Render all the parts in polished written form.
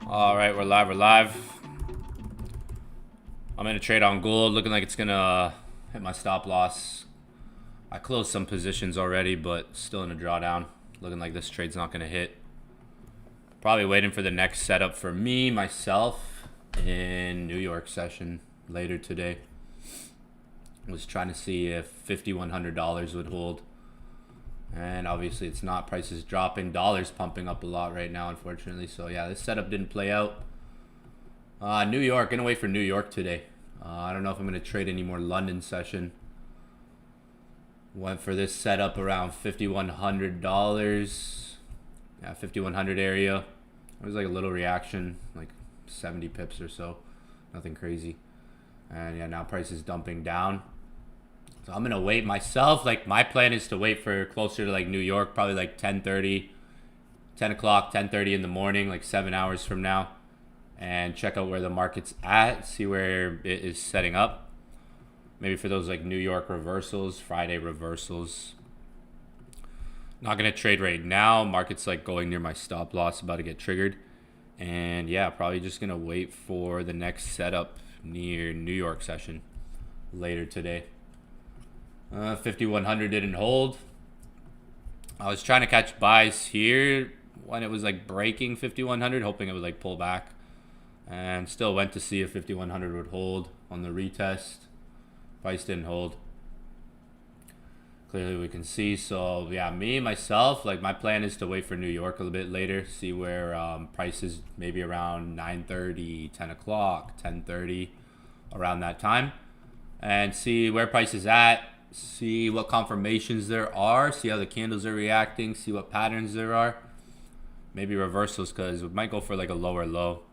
All right, we're live. We're live. I'm gonna trade on gold. Looking like it's gonna hit my stop loss. I closed some positions already, but still in a drawdown. Looking like this trade's not gonna hit. Probably waiting for the next setup for me, myself, in New York session later today. Was trying to see if $5,100 would hold. And obviously it's not. Price is dropping. Dollar's pumping up a lot right now, unfortunately. So yeah, this setup didn't play out. New York. Gonna wait for New York today. I don't know if I'm gonna trade any more London session. Went for this setup around $5,100. Yeah, 5,100 area. It was like a little reaction, like 70 pips or so. Nothing crazy. And yeah, now price is dumping down. So I'm gonna wait myself. Like my plan is to wait for closer to like New York, probably like 10:30, 10 o'clock, 10:30 in the morning, like 7 hours from now, and check out where the market's at, see where it is setting up. Maybe for those like New York reversals, Friday reversals. Not gonna trade right now. Market's like going near my stop loss, about to get triggered. And yeah, probably just gonna wait for the next setup near New York session later today. 5,100 didn't hold. I was trying to catch buys here when it was like breaking 5,100, hoping it would like pull back, and still went to see if 5,100 would hold on the retest. Price didn't hold. Clearly we can see. So yeah, myself, like my plan is to wait for New York a little bit later, see where price is, maybe around 9:30, 10 o'clock, 10:30, around that time, and see where price is at. See what confirmations there are, see how the candles are reacting, see what patterns there are. Maybe reversals, because we might go for like a lower low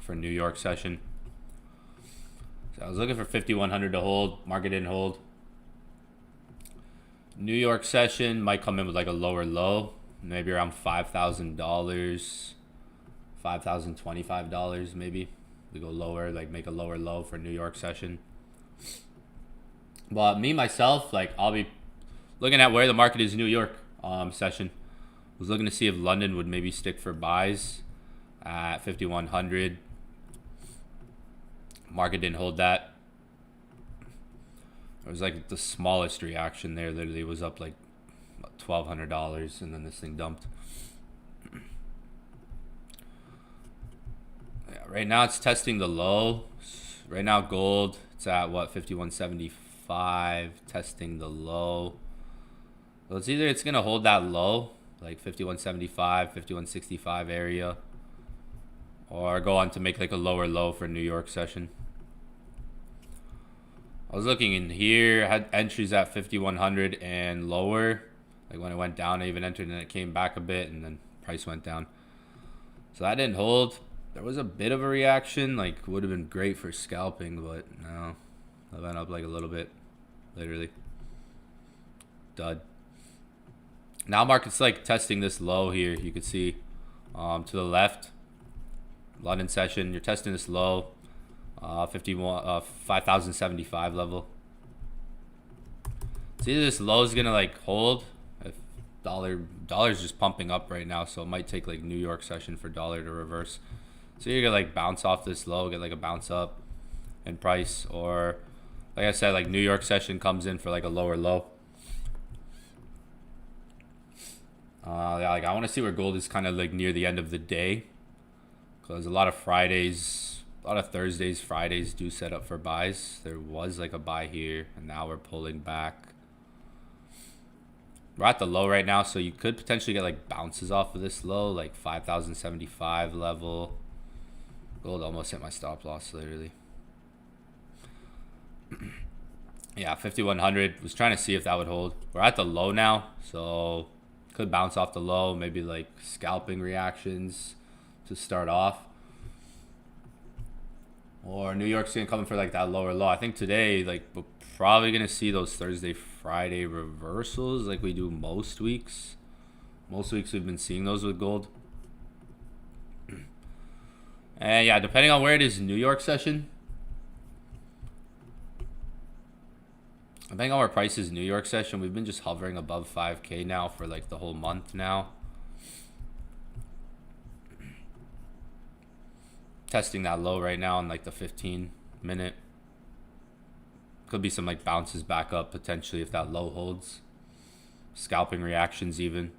for New York session. So I was looking for 5,100 to hold. Market didn't hold. New York session might come in with like a lower low, maybe around $5,000, $5,025 maybe. We go lower, like make a lower low for New York session. But myself, like I'll be looking at where the market is in New York session. Was looking to see if London would maybe stick for buys at 5,100. Market didn't hold that. It was like the smallest reaction there. Literally was up like $1,200, and then this thing dumped. Yeah, right now it's testing the low. Right now gold, it's at what, 5,175. Testing the low. Well, it's either it's gonna hold that low, like 5,175, 5,165 area, or go on to make like a lower low for New York session. I was looking in here, I had entries at 5,100 and lower. Like when it went down, I even entered and it came back a bit, and then price went down. So that didn't hold. There was a bit of a reaction, like would have been great for scalping, but no. I went up like a little bit, literally. Dud. Now market's like testing this low here. You can see to the left, London session, you're testing this low, 5,075 level. See, this low is gonna like hold. If dollar's just pumping up right now, so it might take like New York session for dollar to reverse. So you're gonna like bounce off this low, get like a bounce up in price, or like I said, like New York session comes in for like a lower low. Yeah, like I want to see where gold is kind of like near the end of the day, because a lot of Fridays, a lot of Thursdays, Fridays do set up for buys. There was like a buy here, and now we're pulling back. We're at the low right now, so you could potentially get like bounces off of this low, like 5,075 level. Gold almost hit my stop loss, literally. Yeah, 5,100. Was trying to see if that would hold. We're at the low now, so could bounce off the low. Maybe like scalping reactions to start off. Or New York's gonna come in for like that lower low. I think today, like we're probably gonna see those Thursday, Friday reversals, like we do most weeks. Most weeks we've been seeing those with gold. And yeah, depending on where it is in New York session. Depending on where price is New York session, we've been just hovering above 5K now for like the whole month now. testing that low right now on like the 15-minute. Could be some like bounces back up potentially if that low holds. Scalping reactions even.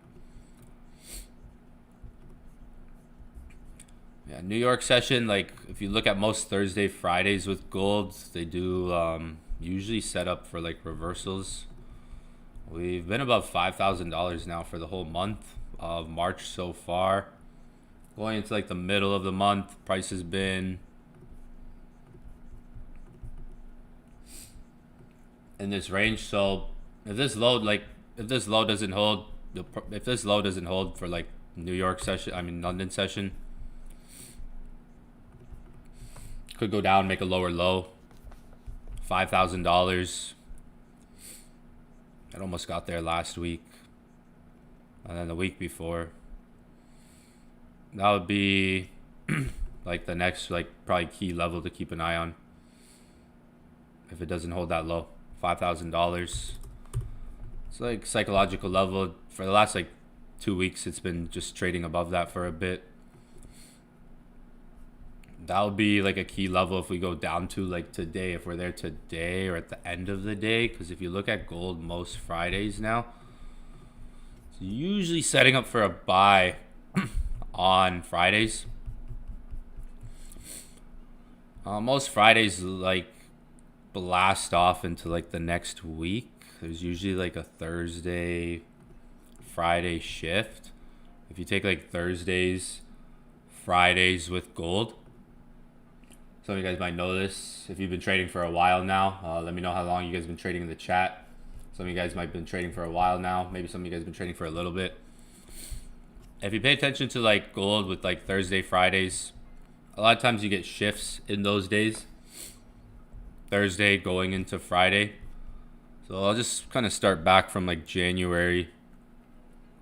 Yeah, New York session, like if you look at most Thursday, Fridays with gold, they do usually set up for like reversals. We've been above $5,000 now for the whole month of March so far. Going into like the middle of the month, price has been in this range. So if this low doesn't hold, if this low doesn't hold for like New York session, I mean London session, could go down, make a lower low, $5,000. It almost got there last week, and then the week before. That would be like the next like probably key level to keep an eye on. If it doesn't hold that low, $5,000. It's like psychological level. For the last like 2 weeks, it's been just trading above that for a bit. That would be like a key level if we go down to like today, if we're there today or at the end of the day. Because if you look at gold most Fridays now, it's usually setting up for a buy on Fridays. Most Fridays like blast off into like the next week. There's usually like a Thursday, Friday shift. If you take like Thursdays, Fridays with gold, some of you guys might know this. If you've been trading for a while now, let me know how long you guys have been trading in the chat. Some of you guys might have been trading for a while now. Maybe some of you guys have been trading for a little bit. If you pay attention to like gold with like Thursday, Fridays, a lot of times you get shifts in those days. Thursday going into Friday. So I'll just kind of start back from like January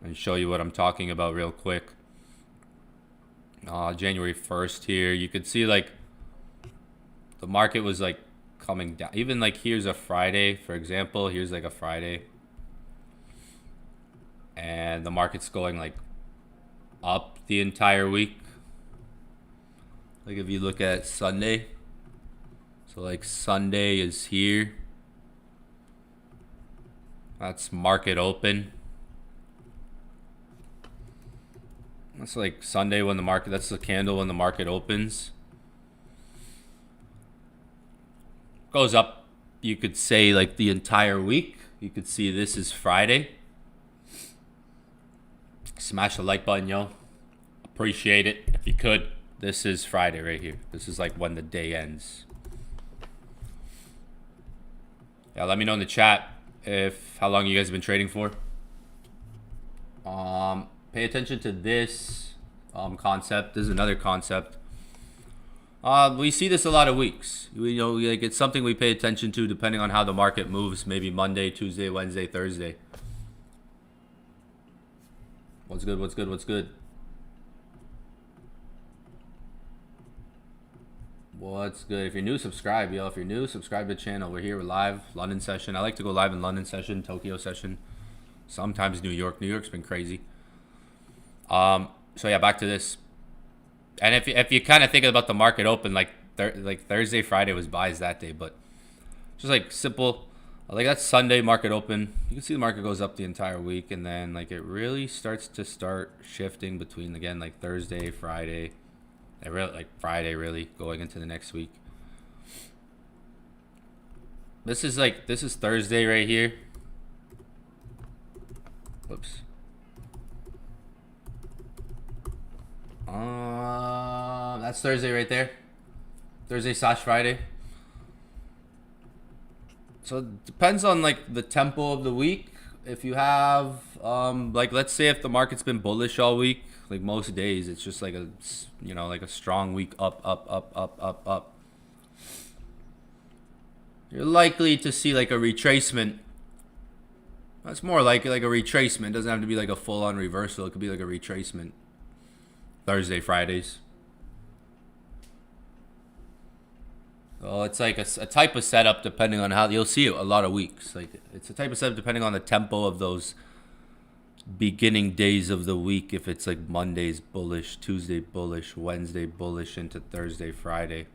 and show you what I'm talking about real quick. January 1st here, you could see like the market was like coming down. Even like here's a Friday, for example. Here's like a Friday. And the market's going like up the entire week. Like if you look at Sunday. So like Sunday is here. That's market open. That's like Sunday when the market, that's the candle when the market opens. Goes up, you could say like the entire week. You could see this is Friday. Smash the like button, yo. Appreciate it if you could. This is Friday right here. This is like when the day ends. Yeah, let me know in the chat if how long you guys have been trading for. Pay attention to this concept. This is another concept. We see this a lot of weeks. We know like it's something we pay attention to depending on how the market moves. Maybe Monday, Tuesday, Wednesday, Thursday. What's good? What's good? What's good? What's good? If you're new, subscribe, yo. If you're new, subscribe to the channel. We're here. We're live. London session. I like to go live in London session, Tokyo session. Sometimes New York. New York's been crazy. So yeah, back to this. And if you kind of think about the market open, like Thursday, Friday was buys that day, but just like simple, like that's Sunday market open. You can see the market goes up the entire week, and then like it really starts to shifting between again like Thursday, Friday, and really like Friday really going into the next week. This is Thursday right here. Whoops. That's Thursday right there. Thursday/Friday. So it depends on like the tempo of the week. If you have like let's say if the market's been bullish all week, like most days, it's just like a like a strong week up. You're likely to see like a retracement. That's more like a retracement. It doesn't have to be like a full-on reversal. It could be like a retracement. Thursday, Fridays. Well, it's like a type of setup depending on how you'll see it a lot of weeks. Like it's a type of setup depending on the tempo of those beginning days of the week. If it's like Monday's bullish, Tuesday bullish, Wednesday bullish into Thursday, Friday.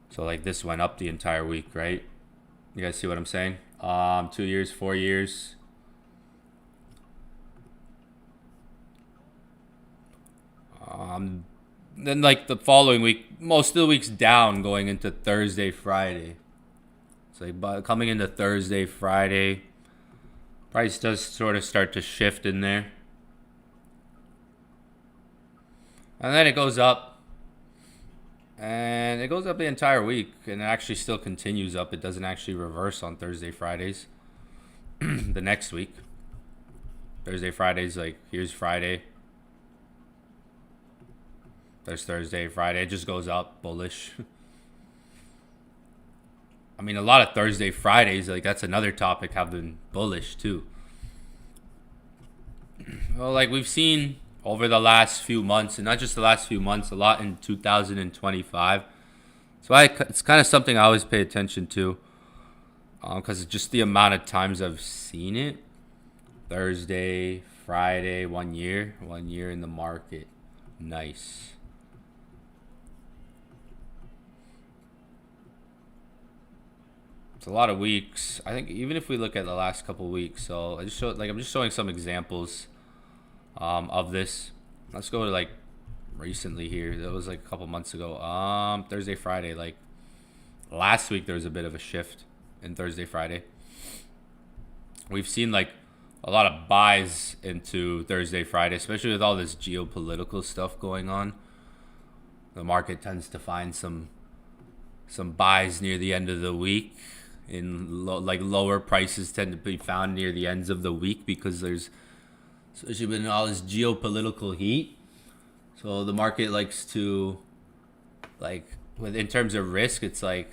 So like this went up the entire week, right? You guys see what I'm saying? 2 years, 4 years. Then like the following week, most of the week's down going into Thursday, Friday. So like coming into Thursday, Friday, price does sort of start to shift in there. And then it goes up. And it goes up the entire week. And it actually still continues up. It doesn't actually reverse on Thursday, Fridays. The next week. Thursday, Fridays, like here's Friday. There's Thursday, Friday. It just goes up, bullish. I mean, a lot of Thursday, Fridays, like that's another topic, have been bullish too. Well, like we've seen over the last few months, and not just the last few months, a lot in 2025. So it's kind of something I always pay attention to, because it's just the amount of times I've seen it. Thursday, Friday, 1 year in the market. Nice. It's a lot of weeks. I think even if we look at the last couple of weeks, so I'm just showing some examples of this. Let's go to like recently here. That was like a couple months ago. Thursday, Friday. Like last week, there was a bit of a shift in Thursday, Friday. We've seen like a lot of buys into Thursday, Friday, especially with all this geopolitical stuff going on. The market tends to find some buys near the end of the week. Lower prices tend to be found near the ends of the week because there's, especially with all this geopolitical heat. So the market likes to, in terms of risk, it's like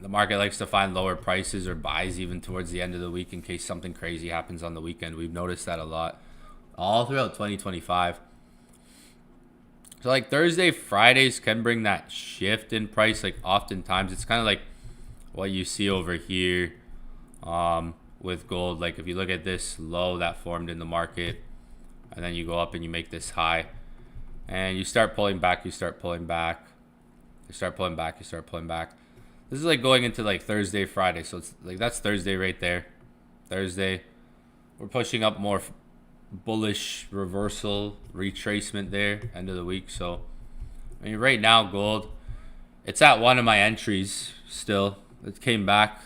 the market likes to find lower prices or buys even towards the end of the week in case something crazy happens on the weekend. We've noticed that a lot all throughout 2025. So like Thursday, Fridays can bring that shift in price. Like oftentimes it's kind of like what you see over here with gold. Like if you look at this low that formed in the market, and then you go up and you make this high, and you start pulling back, you start pulling back, you start pulling back, you start pulling back. This is like going into like Thursday, Friday. So it's like that's Thursday right there. Thursday. We're pushing up more bullish reversal, retracement there, end of the week. So, I mean, right now, gold, it's at one of my entries still. It came back.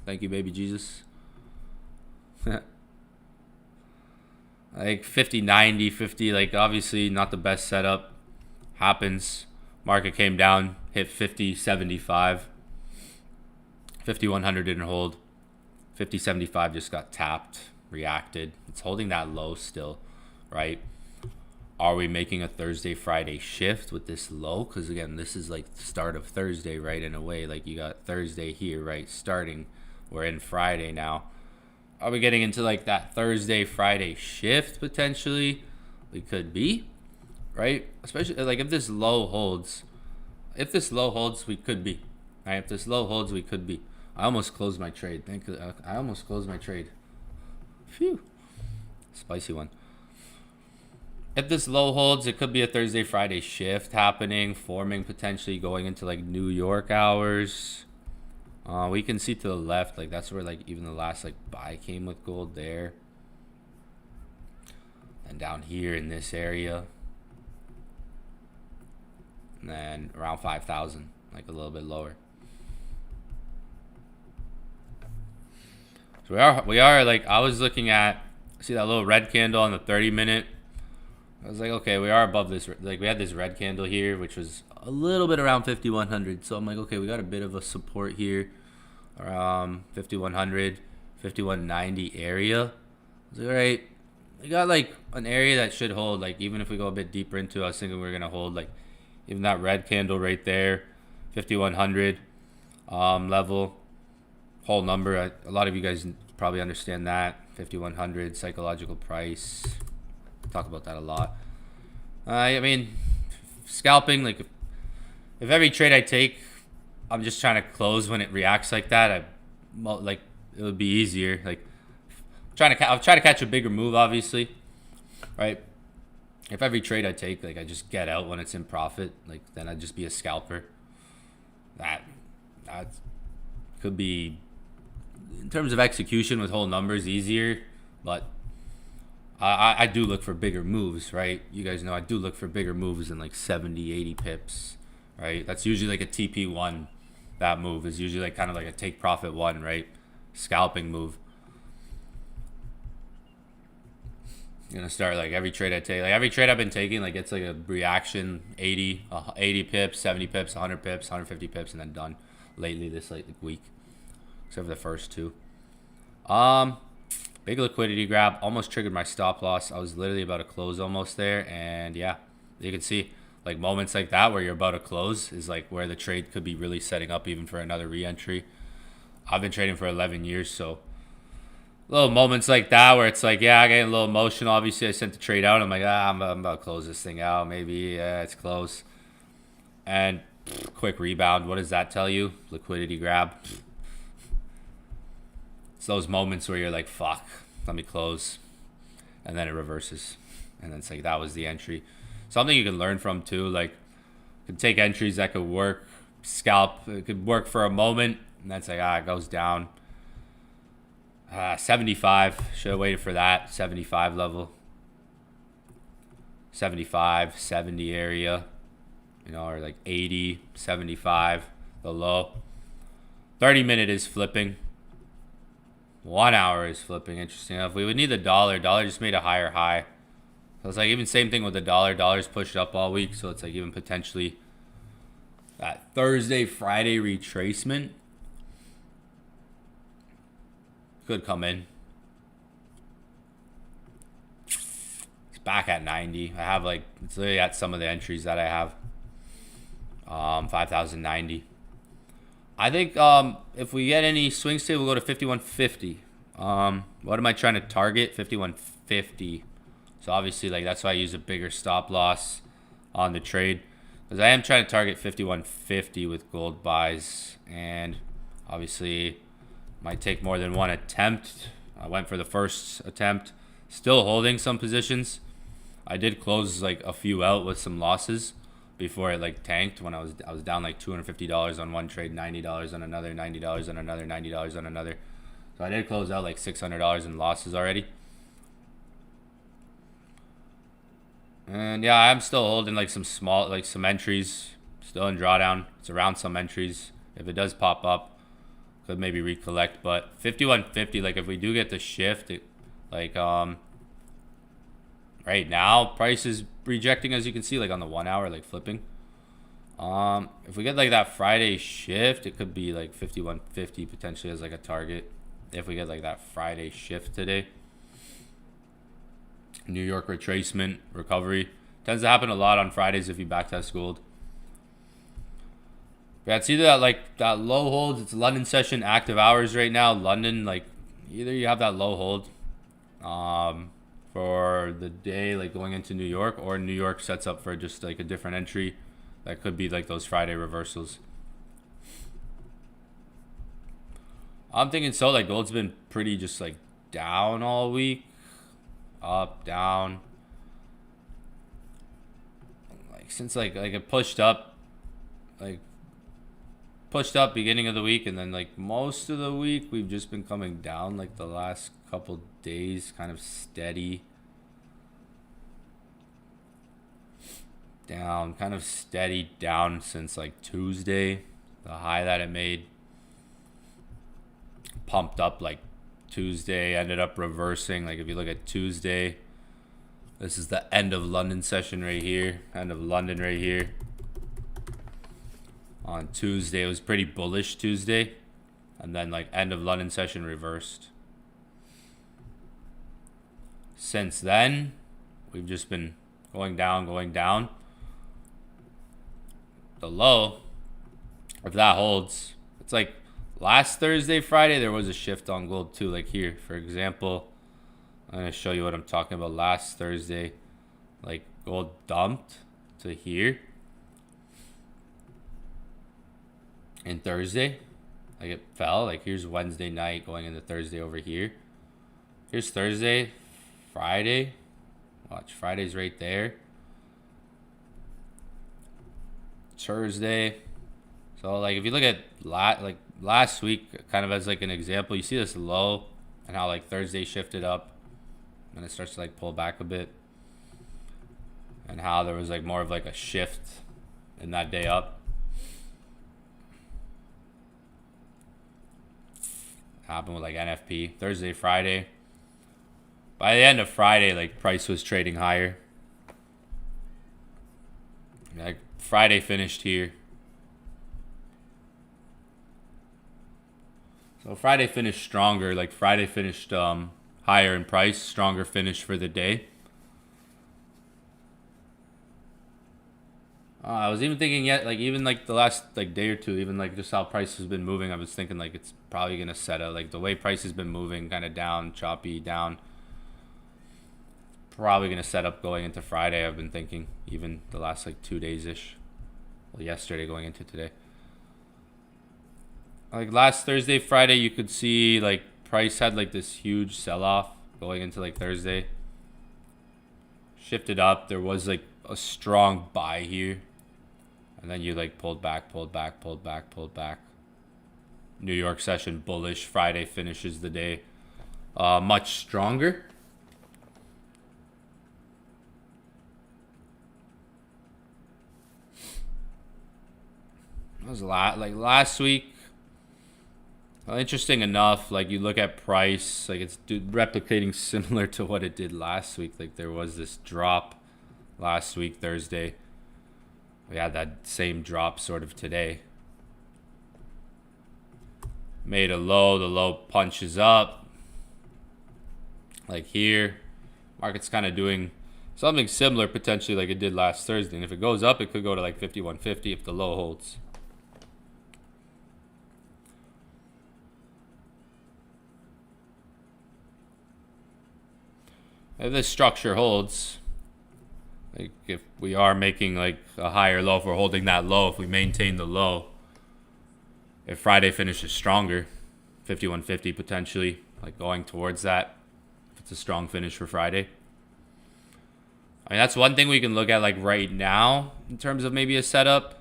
Thank you, baby Jesus. Like 50, 90, 50, like obviously not the best setup. Happens. Market came down, hit 50, 75. 5100 didn't hold. 5075 just got tapped, reacted. It's holding that low still, right? Are we making a Thursday, Friday shift with this low? Because again, this is like the start of Thursday, right? In a way, like you got Thursday here, right? Starting, we're in Friday now. Are we getting into like that Thursday, Friday shift potentially? We could be, right? Especially like if this low holds. If this low holds, we could be. Right? If this low holds, we could be. I almost closed my trade. I almost closed my trade. Phew. Spicy one. If this low holds, it could be a Thursday, Friday shift happening, forming potentially going into like New York hours. We can see to the left, like that's where like even the last like buy came with gold there. And down here in this area. And then around 5,000, like a little bit lower. So we are like, I was looking at, see that little red candle on the 30-minute. I was like, okay, we are above this. Like we had this red candle here, which was a little bit around 5,100. So I'm like, okay, we got a bit of a support here around 5,100, 5,190 area. I was like, all right, we got like an area that should hold. Like even if we go a bit deeper into it, I was thinking we were gonna hold like even that red candle right there, 5,100 level. Whole number. A lot of you guys probably understand that. 5,100 psychological price. Talk about that a lot. I mean, scalping, like if every trade I take, I'm just trying to close when it reacts like that, like it would be easier. Like I'll try to catch a bigger move, obviously, right? If every trade I take, like I just get out when it's in profit, like then I'd just be a scalper. That could be, in terms of execution with whole numbers, easier, but I do look for bigger moves, right? You guys know I do look for bigger moves than like 70, 80 pips, right? That's usually like a TP1. That move is usually like kind of like a take profit one, right? Scalping move. I'm gonna start like every trade I take, like every trade I've been taking, like it's like a reaction 80 pips, 70 pips, 100 pips, 150 pips, and then done. Lately this like week, except for the first two. Big liquidity grab, almost triggered my stop loss. I was literally about to close almost there, and yeah, you can see like moments like that where you're about to close is like where the trade could be really setting up even for another re-entry. I've been trading for 11 years, so little moments like that where it's like, yeah, I get a little emotional. Obviously, I sent the trade out. I'm like, I'm about to close this thing out. Maybe, yeah, it's close. And quick rebound. What does that tell you? Liquidity grab. It's those moments where you're like, fuck, let me close. And then it reverses. And then it's like, that was the entry. Something you can learn from too. Like, you can take entries that could work. Scalp. It could work for a moment. And that's like, it goes down. 75. Should have waited for that. 75 level. 75, 70 area. You know, or like 80, 75. The low. 30-minute is flipping. 1 hour is flipping. Interesting enough. We would need the dollar. Dollar just made a higher high. So it's like even same thing with the dollar. Dollar's pushed up all week. So it's like even potentially that Thursday, Friday retracement could come in. It's back at 90. I have like, it's literally at some of the entries that I have. 5,090. I think if we get any swing state, we'll go to 5150. What am I trying to target? 5150. So obviously, like that's why I use a bigger stop loss on the trade, because I am trying to target 5150 with gold buys, and obviously might take more than one attempt. I went for the first attempt, still holding some positions. I did close like a few out with some losses before it like tanked when I was down like $250 on one trade, $90 on another, $90 on another, $90 on another. So I did close out like $600 in losses already. And yeah, I'm still holding like some small, like some entries, still in drawdown. It's around some entries. If it does pop up, could maybe recollect. But 5150, like if we do get the shift, it, like right now price is rejecting, as you can see, like on the 1 hour, like flipping. If we get like that Friday shift, it could be like 5150 potentially as like a target. If we get like that Friday shift today. New York retracement, recovery. Tends to happen a lot on Fridays if you backtest gold. Yeah, it's either that like that low holds, it's London session active hours right now. London, like either you have that low hold for the day, like going into New York, or New York sets up for just like a different entry. That could be like those Friday reversals. I'm thinking so, like gold's been pretty just like down all week. Up, down. Like since like it pushed up beginning of the week, and then like most of the week we've just been coming down like the last couple days, kind of steady. Down, kind of steady down since like Tuesday. The high that it made pumped up like Tuesday, ended up reversing. Like if you look at Tuesday, this is the end of London session right here, end of London right here. On Tuesday, it was pretty bullish Tuesday, and then like end of London session reversed. Since then, we've just been going down, going down. The low, if that holds, it's like last Thursday, Friday, there was a shift on gold too. Like here, for example, I'm going to show you what I'm talking about. Last Thursday, like gold dumped to here. And Thursday, like it fell. Like here's Wednesday night going into Thursday over here. Here's Thursday, Friday. Watch, Friday's right there. Thursday. So like if you look at last week, kind of as like an example, you see this low and how like Thursday shifted up and it starts to like pull back a bit, and how there was like more of like a shift in that day up. Happened with like NFP Thursday, Friday. By the end of Friday, like price was trading higher. Like Friday finished here. So Friday finished stronger. Like Friday finished higher in price, stronger finish for the day. I was even thinking yet, like even like the last like day or two, even like just how price has been moving, I was thinking like it's probably gonna set up like the way price has been moving, kind of down, choppy, down. Probably gonna set up going into Friday. I've been thinking even the last like 2 days ish. Well, yesterday going into today. Like last Thursday, Friday, you could see like price had like this huge sell off going into like Thursday. Shifted up. There was like a strong buy here. And then you like pulled back, pulled back, pulled back, pulled back. New York session bullish. Friday finishes the day much stronger. That was a lot. Like last week, well, interesting enough, like you look at price, like it's replicating similar to what it did last week. Like there was this drop last week, Thursday. We had that same drop sort of today. Made a low, the low punches up. Like here, market's kind of doing something similar potentially like it did last Thursday. And if it goes up, it could go to like 51.50 if the low holds. If this structure holds, like if we are making like a higher low, if we're holding that low, if we maintain the low, if Friday finishes stronger, 51.50 potentially, like going towards that, if it's a strong finish for Friday. I mean, that's one thing we can look at like right now in terms of maybe a setup.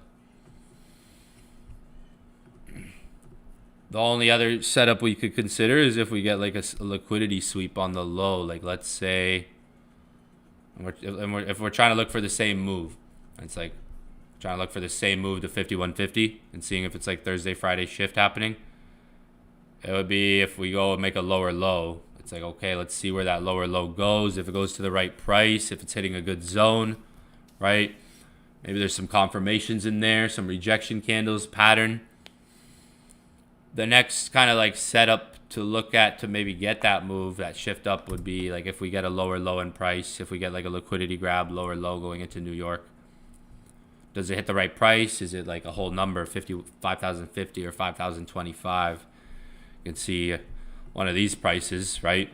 The only other setup we could consider is if we get like a liquidity sweep on the low. Like let's say, if we're trying to look for the same move, it's like trying to look for the same move to 51.50 and seeing if it's like Thursday, Friday shift happening. It would be if we go and make a lower low. It's like, okay, let's see where that lower low goes. If it goes to the right price, if it's hitting a good zone, right? Maybe there's some confirmations in there, some rejection candles pattern. The next kind of like setup to look at to maybe get that move, that shift up, would be like if we get a lower low in price, if we get like a liquidity grab, lower low going into New York. Does it hit the right price? Is it like a whole number, 5,050 or 5,025? You can see one of these prices, right?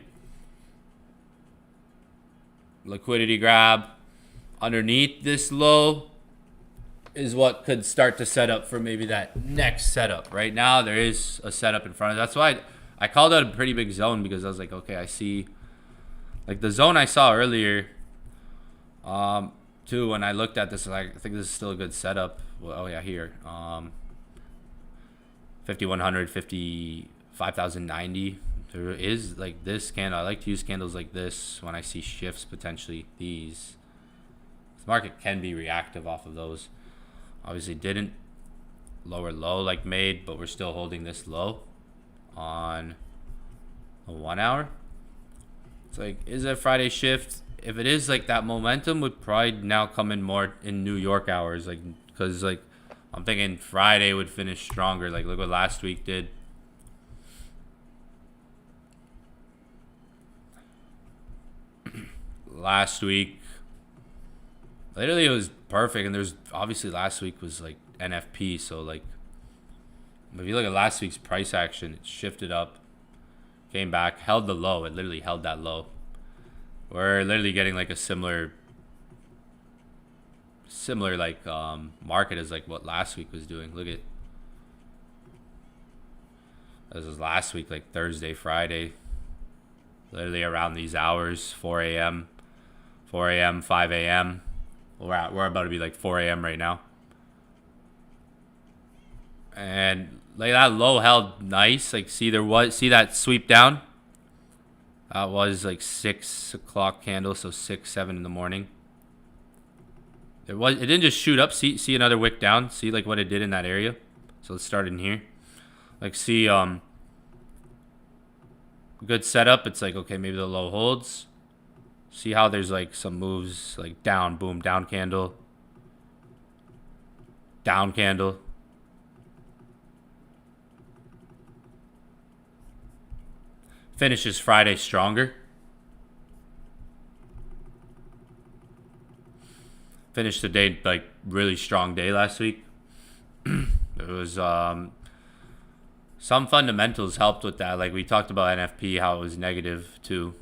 Liquidity grab underneath this low is what could start to set up for maybe that next setup. Right now, there is a setup in front of. That's why I called out a pretty big zone, because I was like, okay, I see like the zone I saw earlier. Too, when I looked at this, like I think this is still a good setup. Well, oh yeah, here, 5,100, 5,090. There is like this candle. I like to use candles like this when I see shifts potentially. These, the market can be reactive off of those. Obviously didn't lower low like made, but we're still holding this low on a 1 hour. It's like, is it a Friday shift? If it is, like that momentum would probably now come in more in New York hours, like because like I'm thinking Friday would finish stronger. Like look what last week did. Last week, literally it was perfect, and there's obviously last week was like NFP, so like if you look at last week's price action, it shifted up, came back, held the low. It literally held that low. We're literally getting like a similar like market as like what last week was doing. Look at, this was last week, like Thursday, Friday. literally around these hours, 4 a.m., 5 a.m. We're about to be like 4 a.m. right now. And like that low held nice. Like see that sweep down? That was like 6 o'clock candle, so 6, 7 in the morning. It didn't just shoot up. See another wick down. See like what it did in that area. So let's start in here. Like see good setup. It's like okay, maybe the low holds. See how there's like some moves like down, boom, down candle. Down candle. Finishes Friday stronger. Finished the day like really strong day last week. It was some fundamentals helped with that. Like we talked about NFP, how it was negative too.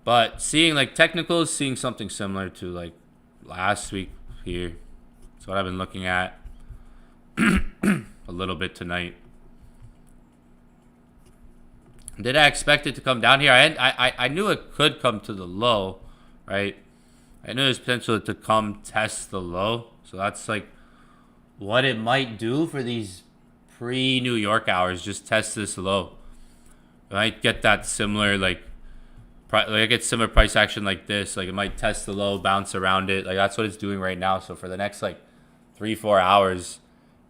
But seeing like technicals, seeing something similar to like last week here. That's what I've been looking at a little bit tonight. Did I expect it to come down here? I knew it could come to the low, right? I knew there's potential to come test the low. So that's like what it might do for these pre-New York hours. Just test this low. I might get that similar like I get similar price action like this. Like it might test the low, bounce around it. Like that's what it's doing right now. So for the next like 3-4 hours,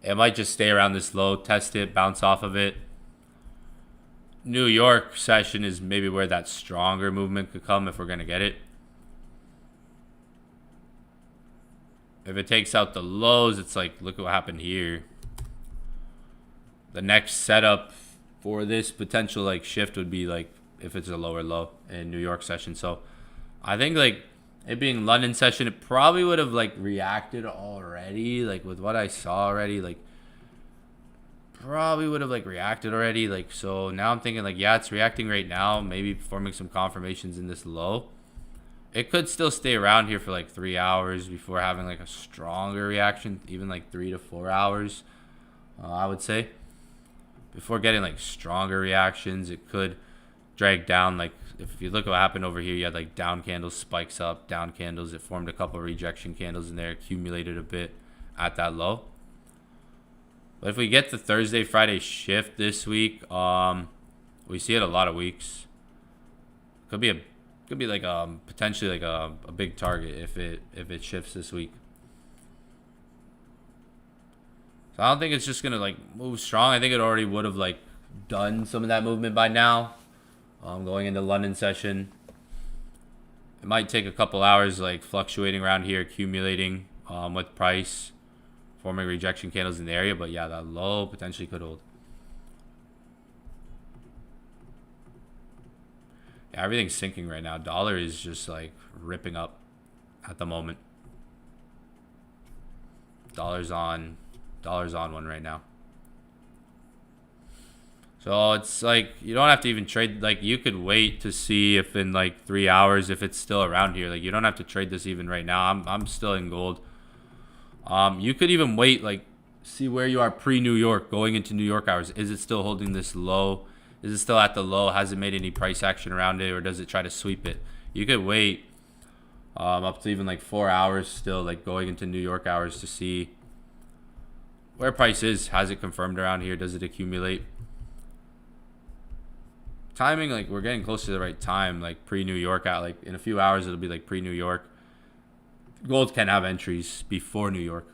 it might just stay around this low, test it, bounce off of it. New York session is maybe where that stronger movement could come if we're going to get it. If it takes out the lows, it's like, look at what happened here. The next setup for this potential like shift would be like if it's a lower low in New York session. So I think like it being London session, it probably would have like reacted already. Like with what I saw already, like probably would have like reacted already. Like so now I'm thinking like yeah, it's reacting right now, maybe forming some confirmations in this low. It could still stay around here for like 3 hours before having like a stronger reaction, even like 3 to 4 hours, I would say. Before getting like stronger reactions, it could drag down. Like if you look at what happened over here, you had like down candles, spikes up, down candles. It formed a couple of rejection candles in there, accumulated a bit at that low. But if we get the Thursday, Friday shift this week, we see it a lot of weeks. Could be like potentially like a big target if it shifts this week. So I don't think it's just gonna like move strong. I think it already would have like done some of that movement by now. Going into London session, it might take a couple hours like fluctuating around here, accumulating with price, forming rejection candles in the area. But yeah, that low potentially could hold. Yeah, everything's sinking right now. Dollar is just like ripping up at the moment. Dollar's on one right now. So it's like you don't have to even trade. Like you could wait to see if in like 3 hours if it's still around here. Like you don't have to trade this even right now. I'm still in gold. You could even wait, like see where you are pre-New York going into New York hours. Is it still holding this low? Is it still at the low? Has it made any price action around it, or does it try to sweep it? You could wait up to even like 4 hours still, like going into New York hours to see where price is. Has it confirmed around here? Does it accumulate? Timing, like we're getting close to the right time, like pre-New York out. Like in a few hours, it'll be like pre-New York. Gold can have entries before New York.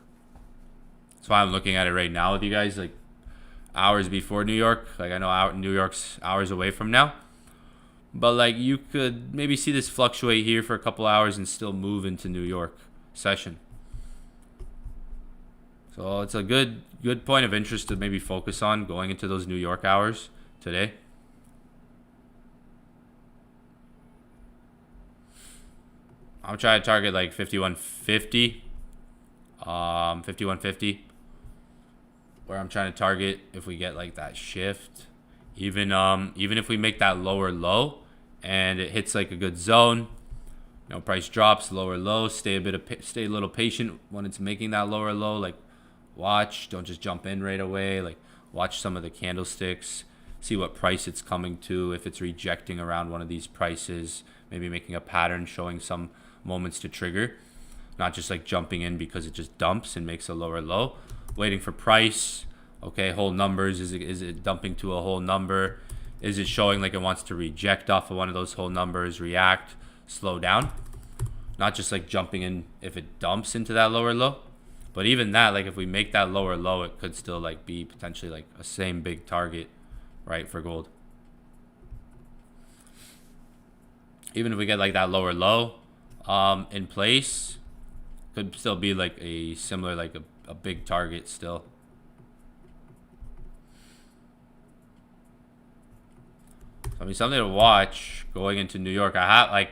That's why I'm looking at it right now with you guys, like hours before New York. Like I know New York's hours away from now, but like you could maybe see this fluctuate here for a couple hours and still move into New York session. So it's a good point of interest to maybe focus on going into those New York hours today. I'm trying to target like 5150, 5150, where I'm trying to target if we get like that shift, even if we make that lower low and it hits like a good zone, you know, price drops, lower low, stay a little patient when it's making that lower low. Like watch, don't just jump in right away. Like watch some of the candlesticks, see what price it's coming to. If it's rejecting around one of these prices, maybe making a pattern showing some moments to trigger, not just like jumping in because it just dumps and makes a lower low. Waiting for price. Okay, whole numbers. Is it dumping to a whole number? Is it showing like it wants to reject off of one of those whole numbers, react, slow down? Not just like jumping in if it dumps into that lower low. But even that, like if we make that lower low, it could still like be potentially like a same big target, right, for gold. Even if we get like that lower low in place, could still be like a similar, like a big target still. I mean, something to watch going into New York. Like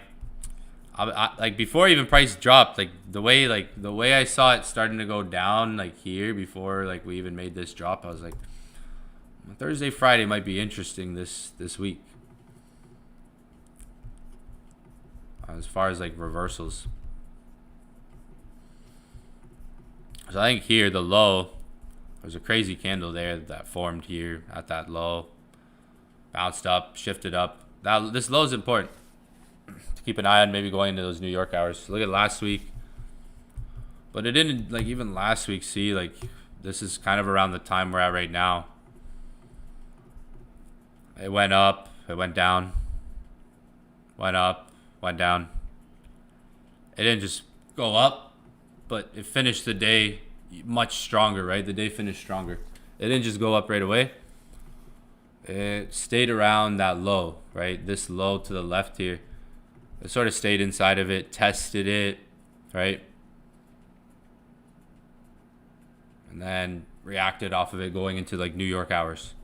before even price dropped, like the way I saw it starting to go down, like here before like we even made this drop, I was like, Thursday, Friday might be interesting this week. As far as like reversals. So I think here the low, there's a crazy candle there that formed here at that low. Bounced up, shifted up. This low is important to keep an eye on, maybe going into those New York hours. Look at last week. But it didn't, like even last week, see, like this is kind of around the time we're at right now. It went up, it went down. Went up, went down. It didn't just go up, but it finished the day much stronger, right? The day finished stronger. It didn't just go up right away. It stayed around that low, right? This low to the left here. It sort of stayed inside of it, tested it, right? And then reacted off of it going into like New York hours.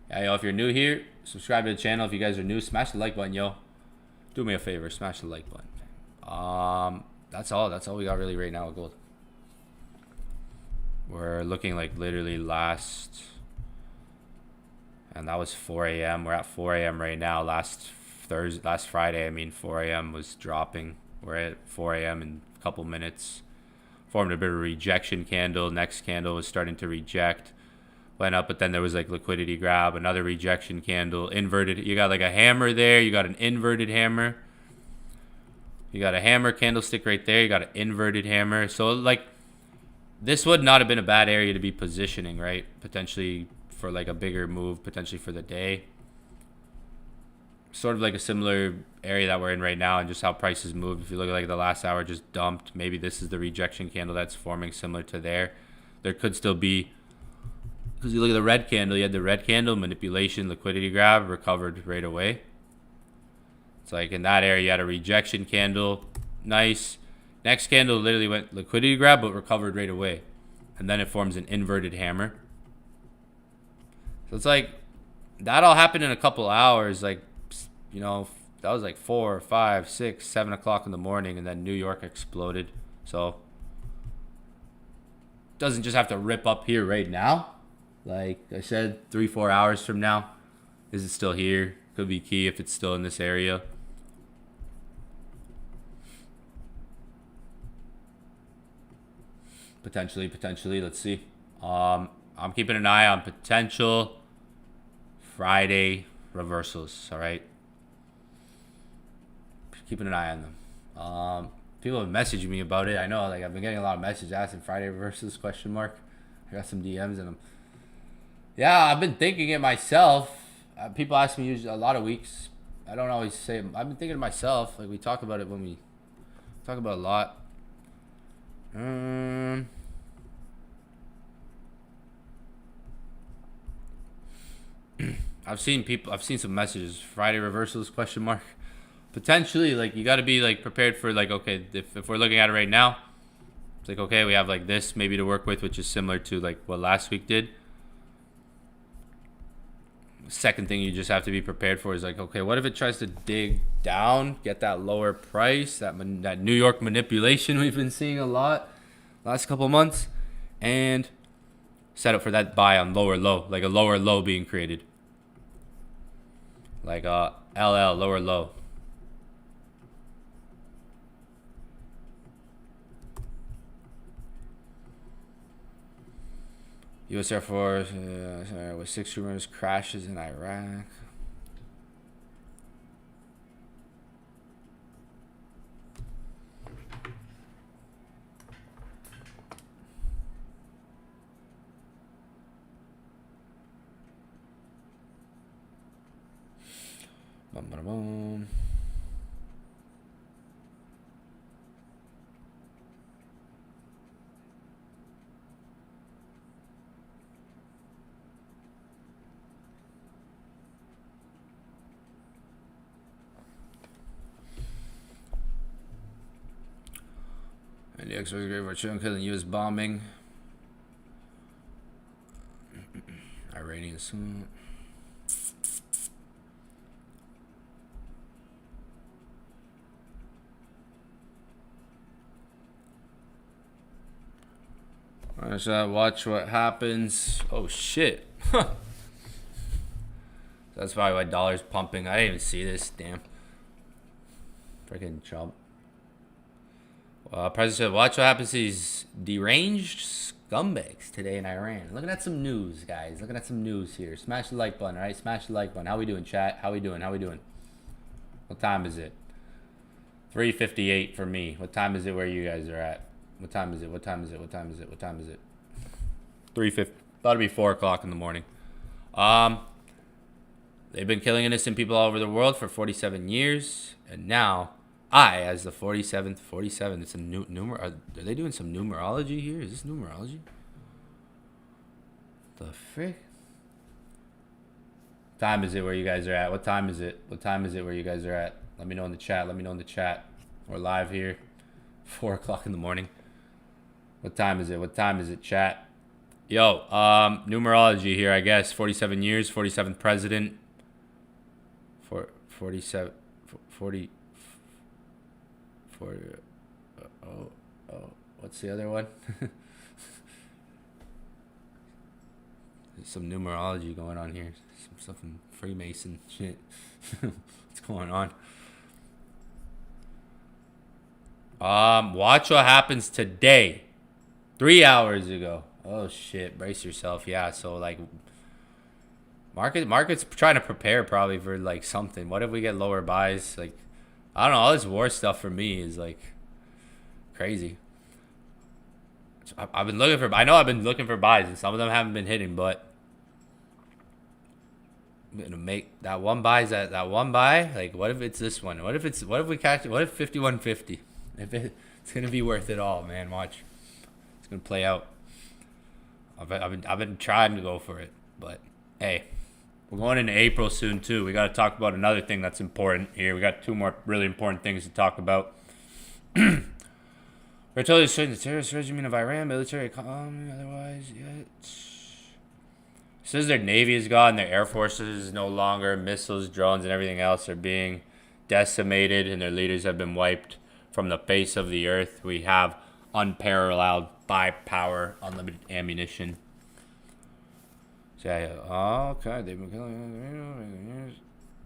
Yeah, yo, if you're new here, subscribe to the channel. If you guys are new, smash the like button, yo. Do me a favor, smash the like button. That's all we got really right now with gold. We're looking like literally last, and that was 4 a.m. We're at 4 a.m. right now. Last Friday, I mean, 4 a.m. was dropping. We're at 4 a.m. in a couple minutes. Formed a bit of a rejection candle. Next candle was starting to reject. Went up, but then there was like liquidity grab. Another rejection candle. Inverted. You got like a hammer there. You got an inverted hammer. You got a hammer candlestick right there. You got an inverted hammer. So like, this would not have been a bad area to be positioning, right? Potentially for like a bigger move, potentially for the day. Sort of like a similar area that we're in right now and just how prices move. If you look at like the last hour just dumped, maybe this is the rejection candle that's forming similar to there. There could still be, because you look at the red candle, you had the red candle, manipulation, liquidity grab, recovered right away. It's like in that area, you had a rejection candle, nice. Next candle literally went liquidity grab, but recovered right away. And then it forms an inverted hammer. So it's like, that all happened in a couple hours. Like, you know, that was like 4, 5, 6, 7 o'clock in the morning. And then New York exploded. So, doesn't just have to rip up here right now. Like I said, 3, 4 hours from now. Is it still here? Could be key if it's still in this area. Potentially, let's see. I'm keeping an eye on potential Friday reversals, all right? Keeping an eye on them. People have messaged me about it. I know, like, I've been getting a lot of messages asking Friday reversals, question mark. I got some DMs in them. Yeah, I've been thinking it myself. People ask me usually a lot of weeks. I don't always say it. I've been thinking it myself. Like, we talk about it when we talk about a lot. I've seen some messages. Friday reversals, question mark. Potentially, like, you got to be like prepared for, like, okay, if we're looking at it right now, it's like, okay, we have like this maybe to work with, which is similar to like what last week did. Second thing you just have to be prepared for is like, okay, what if it tries to dig down, get that lower price, that New York manipulation we've been seeing a lot last couple of months, and set up for that buy on lower low, like a lower low being created, like LL lower low. U.S. Air Force with 6 rumors crashes in Iraq. Bum, bum, bum. And the Xauusd great for Chile killing U.S. bombing. Iranian suit. So watch what happens. Oh shit. That's probably why dollar's pumping. I didn't even see this. Damn. Freaking Trump. President said, watch what happens to these deranged scumbags today in Iran. Looking at some news, guys. Looking at some news here. Smash the like button, all right? Smash the like button. How we doing, chat? How we doing? How we doing? What time is it? 3:58 for me. What time is it where you guys are at? What time is it? What time is it? What time is it? What time is it? 3:50. About to be 4 o'clock in the morning. They've been killing innocent people all over the world for 47 years, and now I, as the 47th, 47. It's a new numer. Are they doing some numerology here? Is this numerology? The frick? What time is it where you guys are at? What time is it? What time is it where you guys are at? Let me know in the chat. Let me know in the chat. We're live here. 4 o'clock in the morning. What time is it? What time is it, chat? Yo, numerology here, I guess. 47 years, 47th president. 47, 40. What's the other one? There's some numerology going on here. Some stuff in Freemason shit. What's going on? Watch what happens today. 3 hours ago. Oh shit! Brace yourself. Yeah. So like, market's trying to prepare probably for like something. What if we get lower buys? Like, I don't know. All this war stuff for me is like crazy. I've been looking for. I know I've been looking for buys, and some of them haven't been hitting. But I'm gonna make that one buy. That one buy. Like, what if it's this one? What if we catch it? What if 51.50? It's gonna be worth it all, man. Watch. It's gonna play out. I've been trying to go for it, but hey, we're going into April soon too. We got to talk about another thing that's important here. We got 2 more really important things to talk about. We're totally certain the terrorist regime of Iran, military economy, otherwise, yet. Says their navy is gone, their air forces is no longer, missiles, drones, and everything else are being decimated, and their leaders have been wiped from the face of the earth. We have unparalleled firepower, unlimited ammunition. So yeah, oh, okay, they've been killing.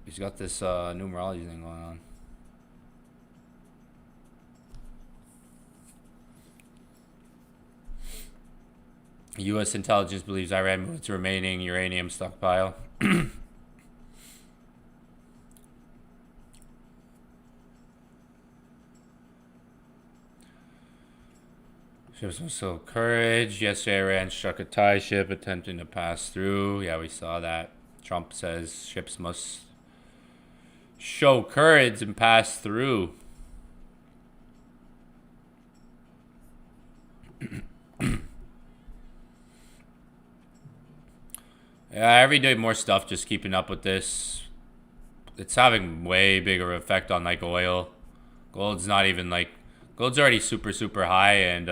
He's got this numerology thing going on. U.S. intelligence believes Iran moved its remaining uranium stockpile. Ships must show courage. Yesterday, Iran struck a Thai ship attempting to pass through. Yeah, we saw that. Trump says ships must show courage and pass through. Yeah, every day more stuff. Just keeping up with this. It's having way bigger effect on like oil. Gold's not even like. Gold's already super high, and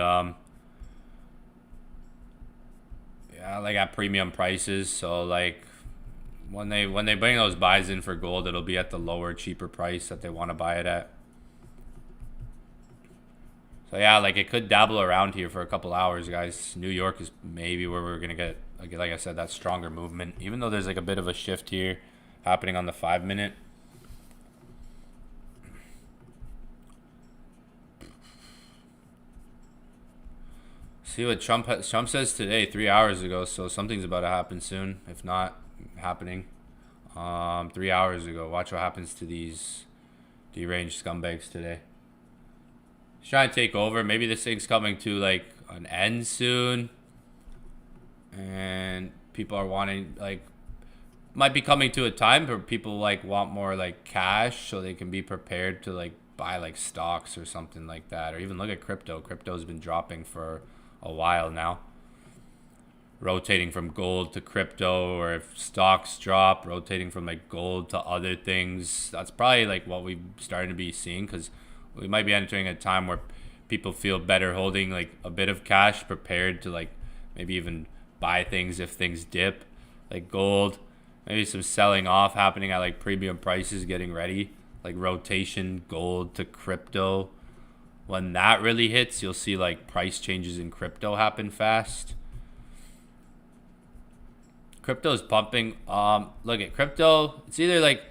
yeah, like at premium prices. So like when they bring those buys in for gold, it'll be at the lower, cheaper price that they want to buy it at. So yeah, like it could dabble around here for a couple hours, guys. New York is maybe where we're gonna get, like I said, that stronger movement. Even though there's like a bit of a shift here happening on the 5-minute. See what Trump says today, 3 hours ago. So something's about to happen soon, if not happening. 3 hours ago. Watch what happens to these deranged scumbags today. He's trying to take over. Maybe this thing's coming to like an end soon, and people are wanting like might be coming to a time where people like want more like cash so they can be prepared to like buy like stocks or something like that, or even look at crypto. Crypto's been dropping for a while now, rotating from gold to crypto, or if stocks drop, rotating from like gold to other things. That's probably like what we've started to be seeing, because we might be entering a time where people feel better holding like a bit of cash, prepared to like maybe even buy things if things dip, like gold. Maybe some selling off happening at like premium prices, getting ready, like rotation gold to crypto. When that really hits, you'll see like price changes in crypto happen fast. Crypto's pumping. Look at crypto. It's either like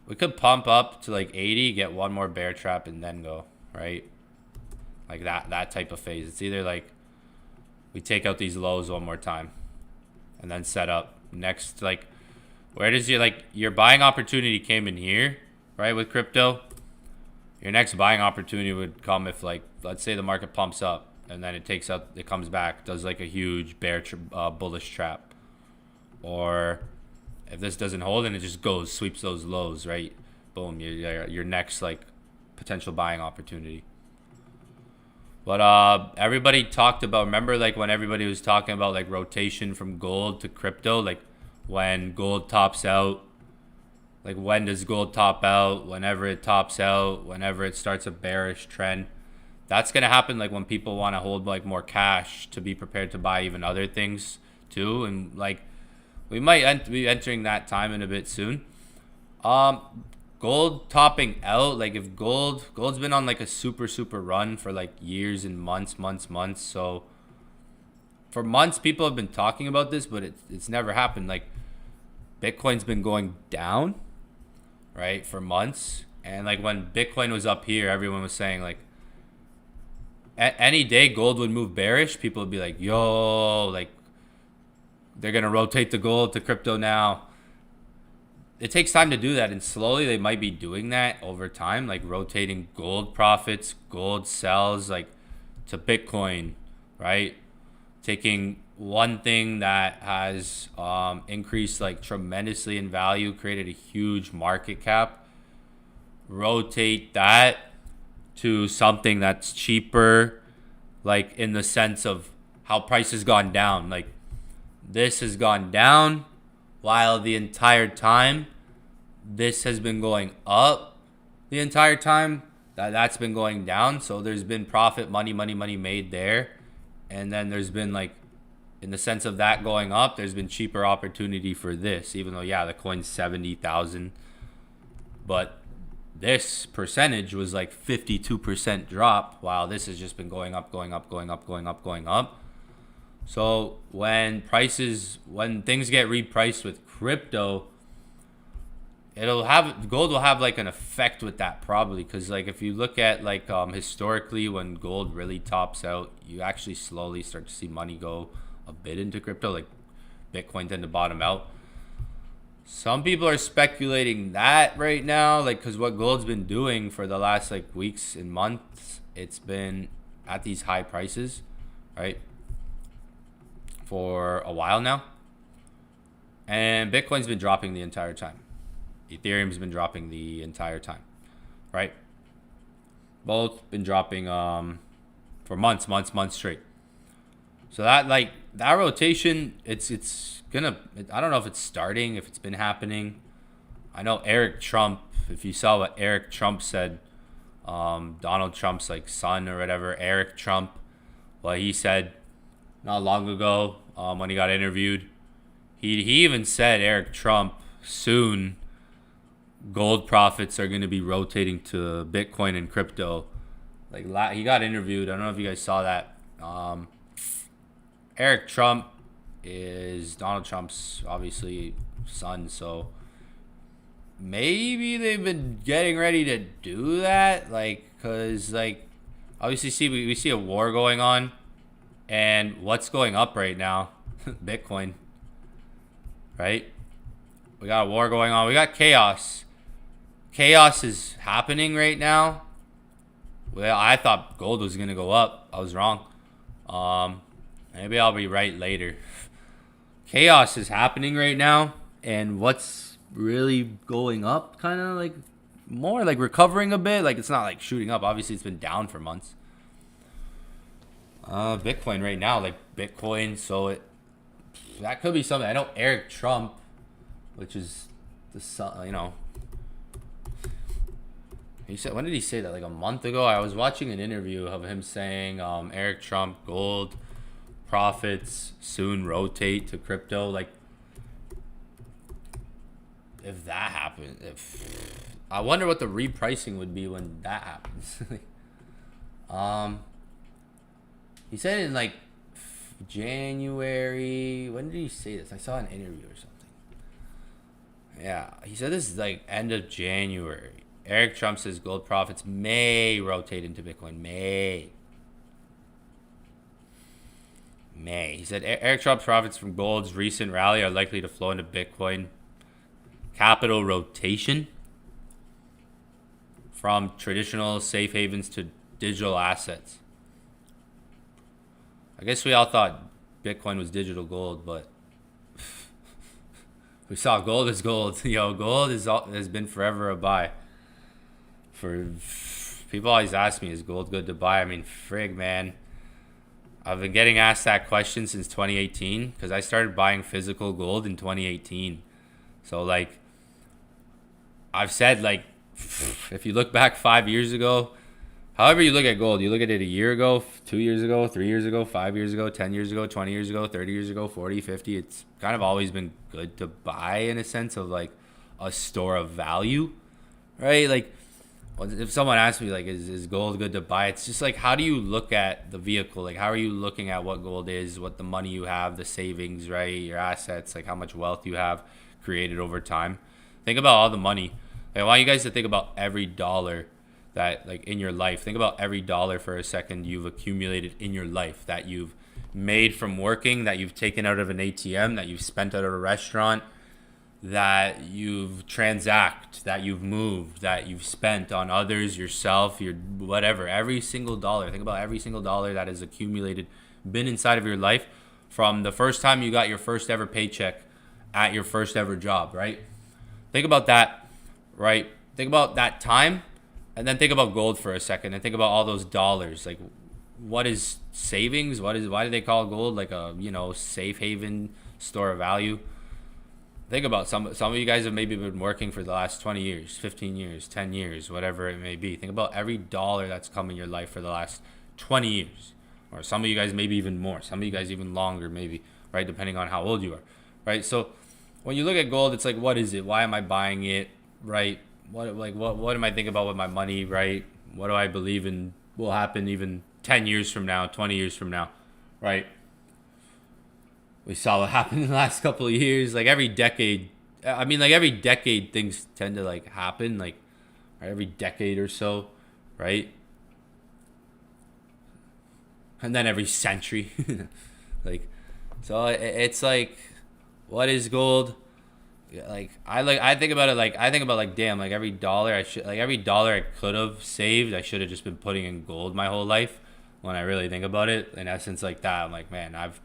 we could pump up to like 80, get one more bear trap, and then go, right? Like that type of phase. It's either like we take out these lows one more time and then set up next. Like, where does your buying opportunity came in here, right? With crypto, your next buying opportunity would come if, like, let's say the market pumps up and then it comes back, does like a huge bullish trap. Or if this doesn't hold and it just goes, sweeps those lows, right? Boom, your next like potential buying opportunity. But everybody talked about, remember like when everybody was talking about like rotation from gold to crypto, like when gold tops out, like when does gold top out? Whenever it tops out, whenever it starts a bearish trend. That's going to happen like when people want to hold like more cash to be prepared to buy even other things too. And like we might be entering that time in a bit soon. Gold topping out, like if gold's been on like a super run for like years and months. So for months people have been talking about this, but it's never happened. Like Bitcoin's been going down, right, for months. And like when Bitcoin was up here, everyone was saying like any day gold would move bearish, people would be like, yo, like they're gonna rotate the gold to crypto now. It takes time to do that, and slowly they might be doing that over time, like rotating gold profits, gold sells like to Bitcoin, right? Taking one thing that has increased like tremendously in value, created a huge market cap, rotate that to something that's cheaper, like in the sense of how price has gone down. Like this has gone down while the entire time this has been going up. The entire time that's been going down. So there's been profit, money made there. And then there's been like, in the sense of that going up, there's been cheaper opportunity for this, even though, yeah, the coin's 70,000. But this percentage was like 52% drop, while this has just been going up. So when things get repriced with crypto, gold will have like an effect with that probably, because like if you look at like historically, when gold really tops out, you actually slowly start to see money go a bit into crypto. Like Bitcoin tend to bottom out. Some people are speculating that right now, like because what gold's been doing for the last like weeks and months, it's been at these high prices, right, for a while now. And Bitcoin's been dropping the entire time. Ethereum's been dropping the entire time, right? Both been dropping for months straight. So that rotation, it's gonna, I don't know if it's starting, if it's been happening. I know Eric Trump, if you saw what Eric Trump said, Donald Trump's like son or whatever, Eric Trump, what he said not long ago when he got interviewed, he even said, Eric Trump, soon gold profits are going to be rotating to Bitcoin and crypto. Like he got interviewed. I don't know if you guys saw that. Eric Trump is Donald Trump's obviously son, so maybe they've been getting ready to do that, like, because like obviously we see a war going on, And what's going up right now? Bitcoin, right? We got a war going on. We got chaos. Chaos is happening right now. Well, I thought gold was going to go up. I was wrong. Maybe I'll be right later. Chaos is happening right now. And what's really going up, kind of like more like recovering a bit. Like it's not like shooting up. Obviously, it's been down for months. Bitcoin right now, like Bitcoin. So that could be something. I know Eric Trump, which is he said, when did he say that? Like a month ago? I was watching an interview of him saying, Eric Trump, gold profits soon rotate to crypto. Like, if that happened, I wonder what the repricing would be when that happens. He said in like January. When did he say this? I saw an interview or something. Yeah, he said this is like end of January. Eric Trump says gold profits may rotate into Bitcoin. May. He said Eric Trump's profits from gold's recent rally are likely to flow into Bitcoin. Capital rotation from traditional safe havens to digital assets. I guess we all thought Bitcoin was digital gold, but we saw gold is gold. Gold has been forever a buy. For people always ask me, is gold good to buy? I mean, frig, man. I've been getting asked that question since 2018 because I started buying physical gold in 2018. So, like, I've said, like, if you look back 5 years ago, however you look at gold, you look at it a year ago, 2 years ago, 3 years ago, 5 years ago, 10 years ago, 20 years ago, 30 years ago, 40, 50. It's kind of always been good to buy in a sense of, like, a store of value, right? Like, if someone asks me, like, is gold good to buy? It's just like, how do you look at the vehicle? Like, how are you looking at what gold is, what the money you have, the savings, right? Your assets, like how much wealth you have created over time. Think about all the money. Like, I want you guys to think about every dollar that, like, in your life. Think about every dollar for a second you've accumulated in your life that you've made from working, that you've taken out of an ATM, that you've spent out of a restaurant, that you've transact, that you've moved, that you've spent on others, yourself, your whatever. Every single dollar. Think about every single dollar that has accumulated, been inside of your life from the first time you got your first ever paycheck at your first ever job, right? Think about that, right? Think about that time, and then think about gold for a second, and think about all those dollars. Like, what is savings? Why do they call gold like a safe haven store of value? Think about some of you guys have maybe been working for the last 20 years, 15 years, 10 years, whatever it may be. Think about every dollar that's come in your life for the last 20 years. Or some of you guys maybe even more. Some of you guys even longer maybe, right? Depending on how old you are, right? So when you look at gold, it's like, what is it? Why am I buying it, right? What am I thinking about with my money, right? What do I believe in will happen even 10 years from now, 20 years from now, right? We saw what happened in the last couple of years. Like every decade, things tend to like happen, like every decade or so, right? And then every century, so it's like, what is gold? I think about it damn, like every dollar I could have saved, I should have just been putting in gold my whole life. When I really think about it, in essence, like that, I'm like, man, I've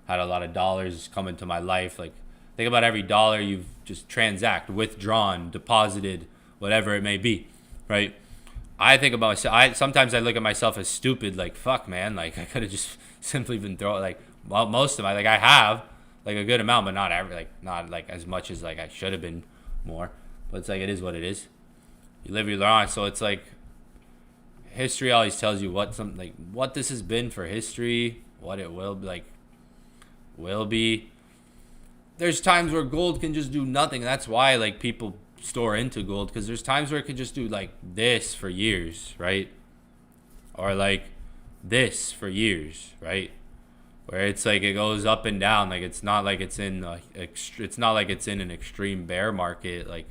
had a lot of dollars come into my life. Like, think about every dollar you've just withdrawn, deposited, whatever it may be, right? I think about myself. Sometimes I look at myself as stupid. Like, fuck, man. Like, I could have just simply been throwing. Like, well, most of my, like, I have like a good amount, but not not like as much as like I should have been more. But it's like, it is what it is. You live, you learn. So it's like, history always tells you what this has been for history, what it will be. There's times where gold can just do nothing. That's why like people store into gold, because there's times where it can just do like this for years, right? Or like this for years, right? Where it's like it goes up and down. Like it's not like it's in an extreme bear market like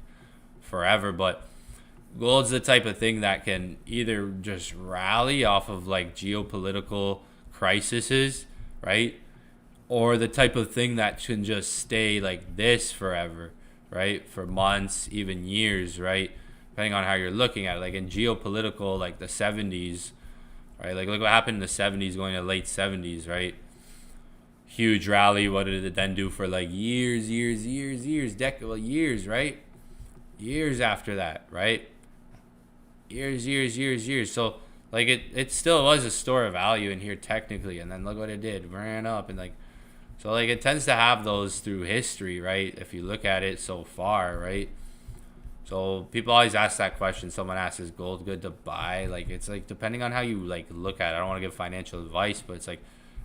forever. But gold's the type of thing that can either just rally off of like geopolitical crises, right? Or the type of thing that can just stay like this forever, right? For months, even years, right? Depending on how you're looking at it. Like in geopolitical, like the 70s, right? Like look what happened in the 70s going to late 70s, right? Huge rally. What did it then do for like years, years, right? Years after that, right? Years. So like it still was a store of value in here technically, and then look what it did, ran up, and like, so like it tends to have those through history, right? If you look at it so far, right? So people always ask that question. Someone asks, is gold good to buy? Like it's like depending on how you like look at it. I don't want to give financial advice, but it's like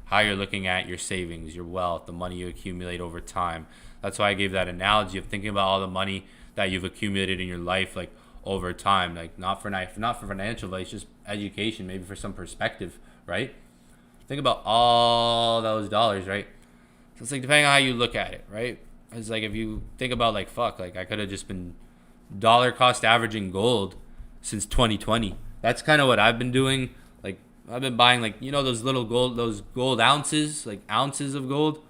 how you're looking at your savings, your wealth, the money you accumulate over time. That's why I gave that analogy of thinking about all the money that you've accumulated in your life, like over time, like not for financial advice, just education, maybe for some perspective, right? Think about all those dollars, right? So it's like depending on how you look at it, right? It's like if you think about like fuck, like I could have just been dollar cost averaging gold since 2020. That's kind of what I've been doing. Like I've been buying like those little gold ounces, like ounces of gold.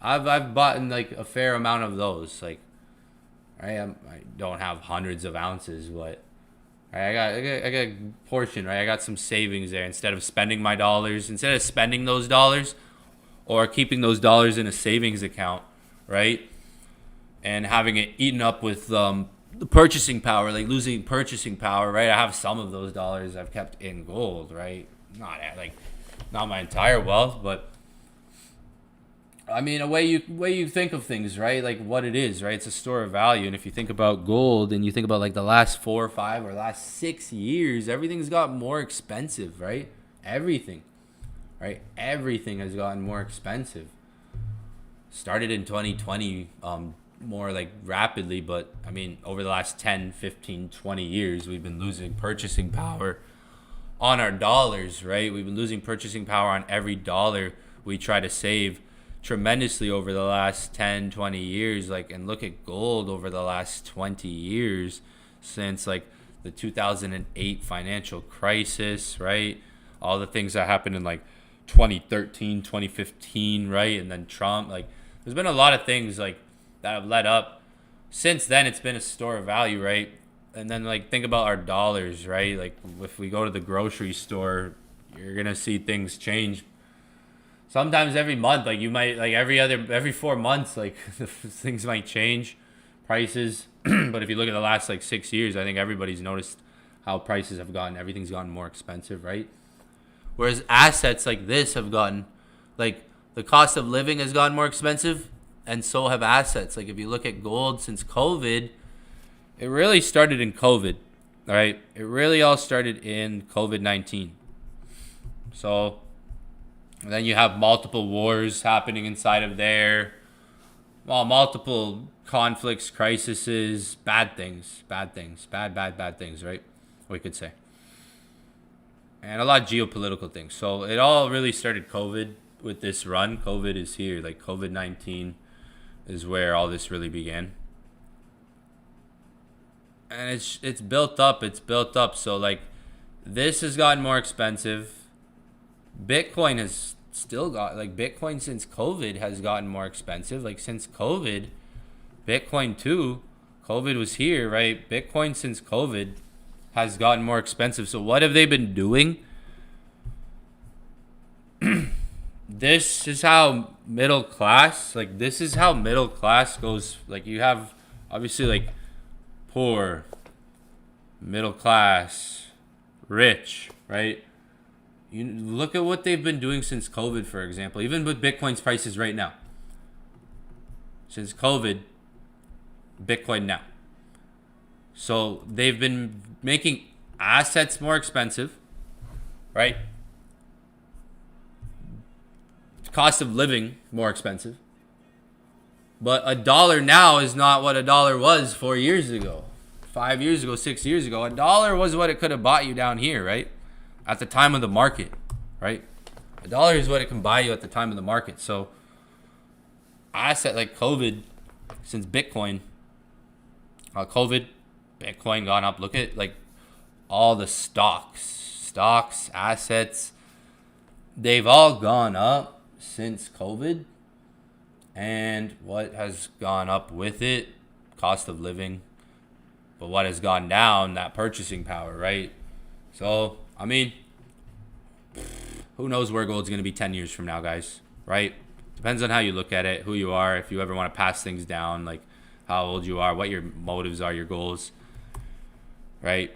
I've bought in like a fair amount of those. Like I don't have hundreds of ounces, but right, I got a portion, right? I got some savings there. Instead of spending those dollars or keeping those dollars in a savings account, right? And having it eaten up with the purchasing power, like losing purchasing power, right? I have some of those dollars I've kept in gold, right? Not my entire wealth, but I mean, a way you think of things, right? Like what it is, right? It's a store of value. And if you think about gold and you think about like the last 4 or 5 or last 6 years, everything's got more expensive, right? Everything, right? Everything has gotten more expensive. Started in 2020, more like rapidly, but I mean, over the last 10, 15, 20 years, we've been losing purchasing power on our dollars, right? We've been losing purchasing power on every dollar we try to save tremendously over the last 10, 20 years. Like, and look at gold over the last 20 years since like the 2008 financial crisis, right? All the things that happened in like 2013, 2015, right? And then Trump, like there's been a lot of things like that have led up. Since then, it's been a store of value, right? And then like think about our dollars, right? Like if we go to the grocery store, you're gonna see things change. Sometimes every month, like you might like every 4 months, like things might change, prices. But if you look at the last like 6 years, I think everybody's noticed how prices have gotten. Everything's gotten more expensive, right? Whereas assets like this have gotten, like the cost of living has gotten more expensive, and so have assets. Like if you look at gold since COVID, it really started in COVID, right? It really all started in COVID-19. So and then you have multiple wars happening inside of there. Well, multiple conflicts, crises, bad things, bad things, right? We could say. And a lot of geopolitical things. So it all really started COVID with this run. COVID is here. Like COVID-19 is where all this really began. And it's built up. So like this has gotten more expensive. Bitcoin has still got, like Bitcoin since COVID has gotten more expensive. Like since COVID, Bitcoin too, COVID was here, right? Bitcoin since COVID has gotten more expensive. So what have they been doing? This is how middle class goes. Like you have obviously like poor, middle class, rich, right? You look at what they've been doing since COVID, for example, even with Bitcoin's prices right now. Since COVID, Bitcoin now. So they've been making assets more expensive, right? Cost of living more expensive. But a dollar now is not what a dollar was 4 years ago, 5 years ago, 6 years ago. A dollar was what it could have bought you down here, right? At the time of the market, right? A dollar is what it can buy you at the time of the market. So asset like COVID, since Bitcoin, Bitcoin gone up. Look at like all the stocks, assets, they've all gone up since COVID. And what has gone up with it? Cost of living. But what has gone down? That purchasing power, right? So, I mean, who knows where gold's going to be 10 years from now, guys, right? Depends on how you look at it, who you are, if you ever want to pass things down, like how old you are, what your motives are, your goals, right?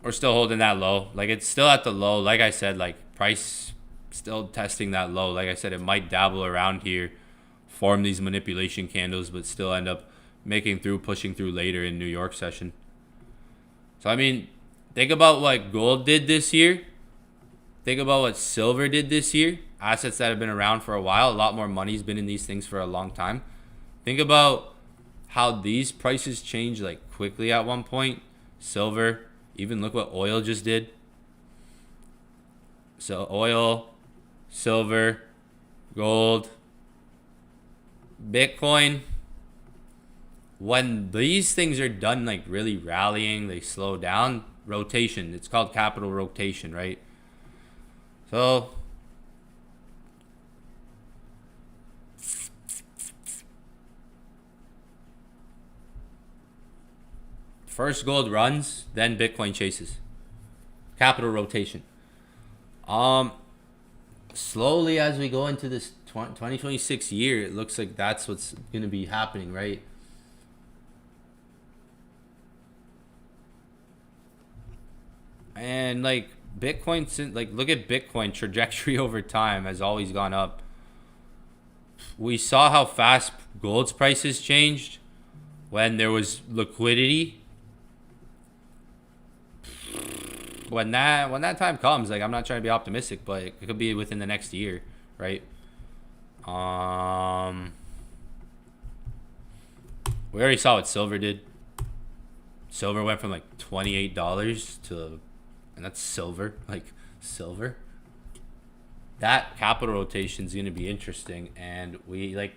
We're still holding that low. Like, it's still at the low. Like I said, like, price still testing that low. Like I said, it might dabble around here, form these manipulation candles, but still end up making through, pushing through later in New York session. So, I mean, think about what gold did this year. Think about what silver did this year. Assets that have been around for a while. A lot more money's been in these things for a long time. Think about how these prices changed like quickly at one point. Silver, even look what oil just did. So oil, silver, gold, Bitcoin. When these things are done like really rallying, they slow down. Rotation. It's called capital rotation, right? So first gold runs, then Bitcoin chases. Capital rotation. Slowly as we go into this 2026 year, it looks like that's what's going to be happening, right? And like Bitcoin, like look at Bitcoin trajectory over time has always gone up. We saw how fast gold's prices changed when there was liquidity. When that time comes, like I'm not trying to be optimistic, but it could be within the next year, right? We already saw what silver did. Silver went from like $28 to, and that's silver, like silver. That capital rotation is going to be interesting, and we like,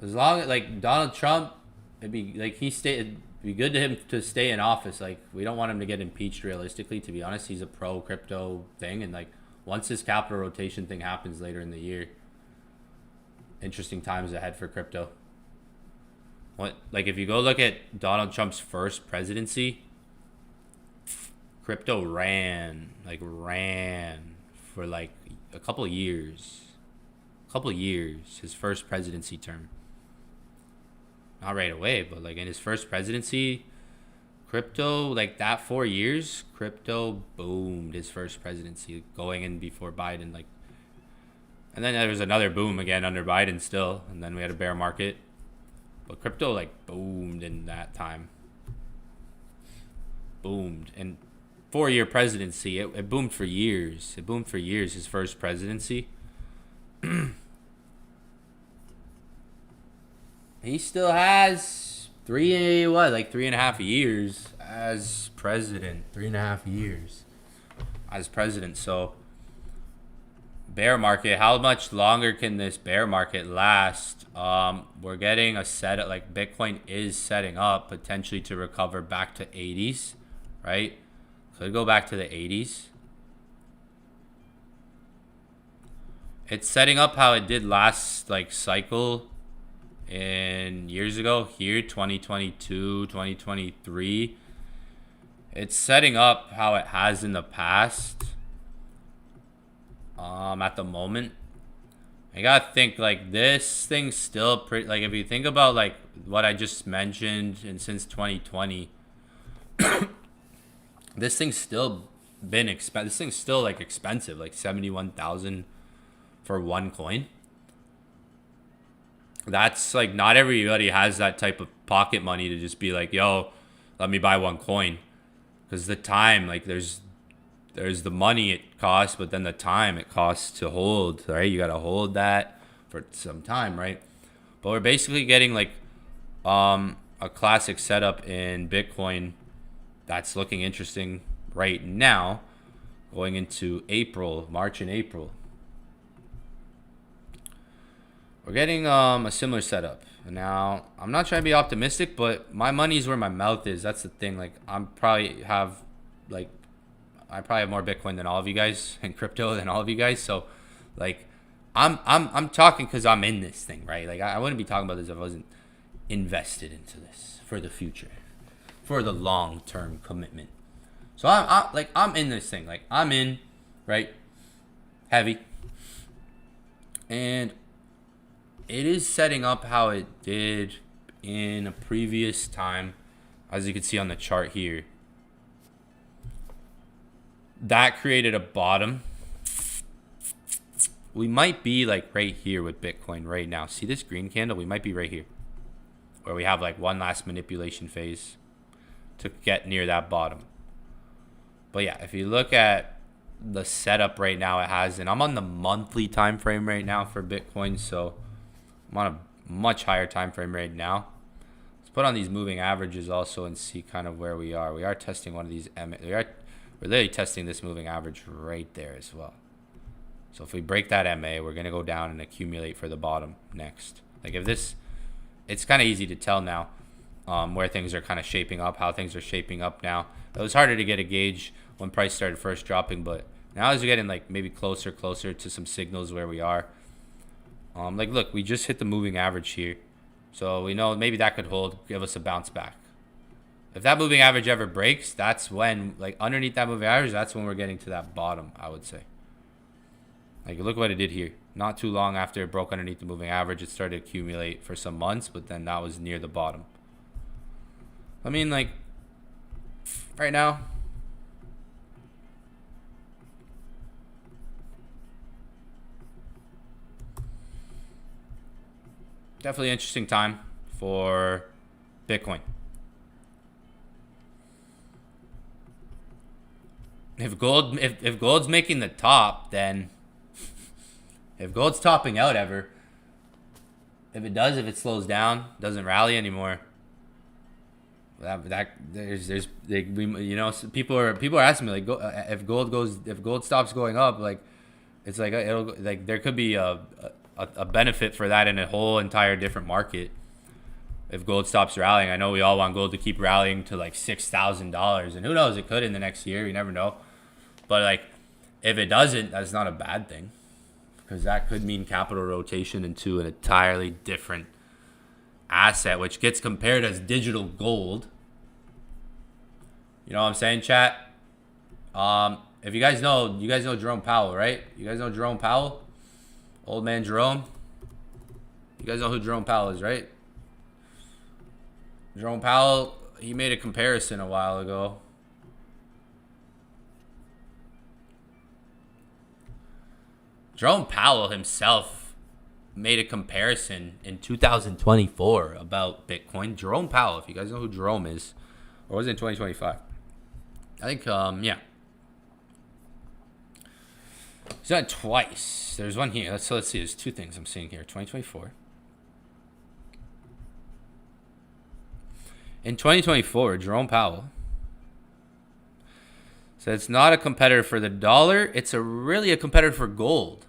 as long as like Donald Trump, it'd be like it'd be good to him to stay in office. Like we don't want him to get impeached. Realistically, to be honest, he's a pro crypto thing, and like once this capital rotation thing happens later in the year, interesting times ahead for crypto. What, like if you go look at Donald Trump's first presidency, crypto ran for like a couple of years. His first presidency term. Not right away, but like in his first presidency, crypto, like that 4 years, crypto boomed his first presidency going in before Biden. Like, and then there was another boom again under Biden still, and then we had a bear market. But crypto like boomed in that time. Boomed. And 4-year presidency, it boomed for years. His first presidency. He still has 3.5 years as president. 3.5 years as president. So bear market, how much longer can this bear market last? We're getting a setup, like Bitcoin is setting up potentially to recover back to 80s, right? Could go back to the 80s. It's setting up how it did last like cycle in years ago here, 2022, 2023. It's setting up how it has in the past. At the moment, I gotta think like this thing's still pretty, like if you think about like what I just mentioned, and since 2020 this thing's still been expensive. This thing's still like expensive, like 71,000 for one coin. That's like, not everybody has that type of pocket money to just be like, yo, let me buy one coin. Because the time, like there's the money it costs, but then the time it costs to hold, right? You got to hold that for some time, right? But we're basically getting like a classic setup in Bitcoin that's looking interesting right now, going into March and April. We're getting a similar setup. Now, I'm not trying to be optimistic, but my money's where my mouth is. That's the thing. Like, I'm probably have like I probably have more Bitcoin than all of you guys and crypto than all of you guys. So, like, I'm talking because I'm in this thing, right? Like, I wouldn't be talking about this if I wasn't invested into this for the future, for the long term commitment. So I'm in this thing. Like, I'm in, right? Heavy, and it is setting up how it did in a previous time, as you can see on the chart here. That created a bottom. We might be like right here with Bitcoin right now. See this green candle? We might be right here, where we have like one last manipulation phase to get near that bottom. But yeah, if you look at the setup right now it has, and I'm on the monthly time frame right now for Bitcoin, so I'm on a much higher time frame right now. Let's put on these moving averages also and see kind of where we are. We are testing one of these. We're literally testing this moving average right there as well. So if we break that MA, we're gonna go down and accumulate for the bottom next. Like if this, it's kind of easy to tell now where things are kind of shaping up, how things are shaping up now. It was harder to get a gauge when price started first dropping, but now as we're getting like maybe closer to some signals where we are. Like look, we just hit the moving average here. So we know maybe that could hold, give us a bounce back. If that moving average ever breaks, that's when, like underneath that moving average, that's when we're getting to that bottom, I would say. Like look what it did here. Not too long after it broke underneath the moving average, it started to accumulate for some months, but then that was near the bottom. I mean, like right now, definitely interesting time for Bitcoin. If gold's making the top, then if gold's topping out ever, if it slows down, doesn't rally anymore. People are asking me like, if gold stops going up, like it's like it'll like there could be a benefit for that in a whole entire different market. If gold stops rallying, I know we all want gold to keep rallying to like $6,000, and who knows, it could in the next year. You never know. But like, if it doesn't, that's not a bad thing, because that could mean capital rotation into an entirely different asset, which gets compared as digital gold. You know what I'm saying, chat? If you guys know Jerome Powell, right? You guys know Jerome Powell? Old man Jerome? You guys know who Jerome Powell is, right? Jerome Powell, he made a comparison a while ago. Jerome Powell himself made a comparison in 2024 about Bitcoin. Jerome Powell, if you guys know who Jerome is, or was it in 2025? I think, yeah. He's done it twice. There's one here. Let's see. There's two things I'm seeing here. 2024. In 2024, Jerome Powell said it's not a competitor for the dollar. It's really a competitor for gold.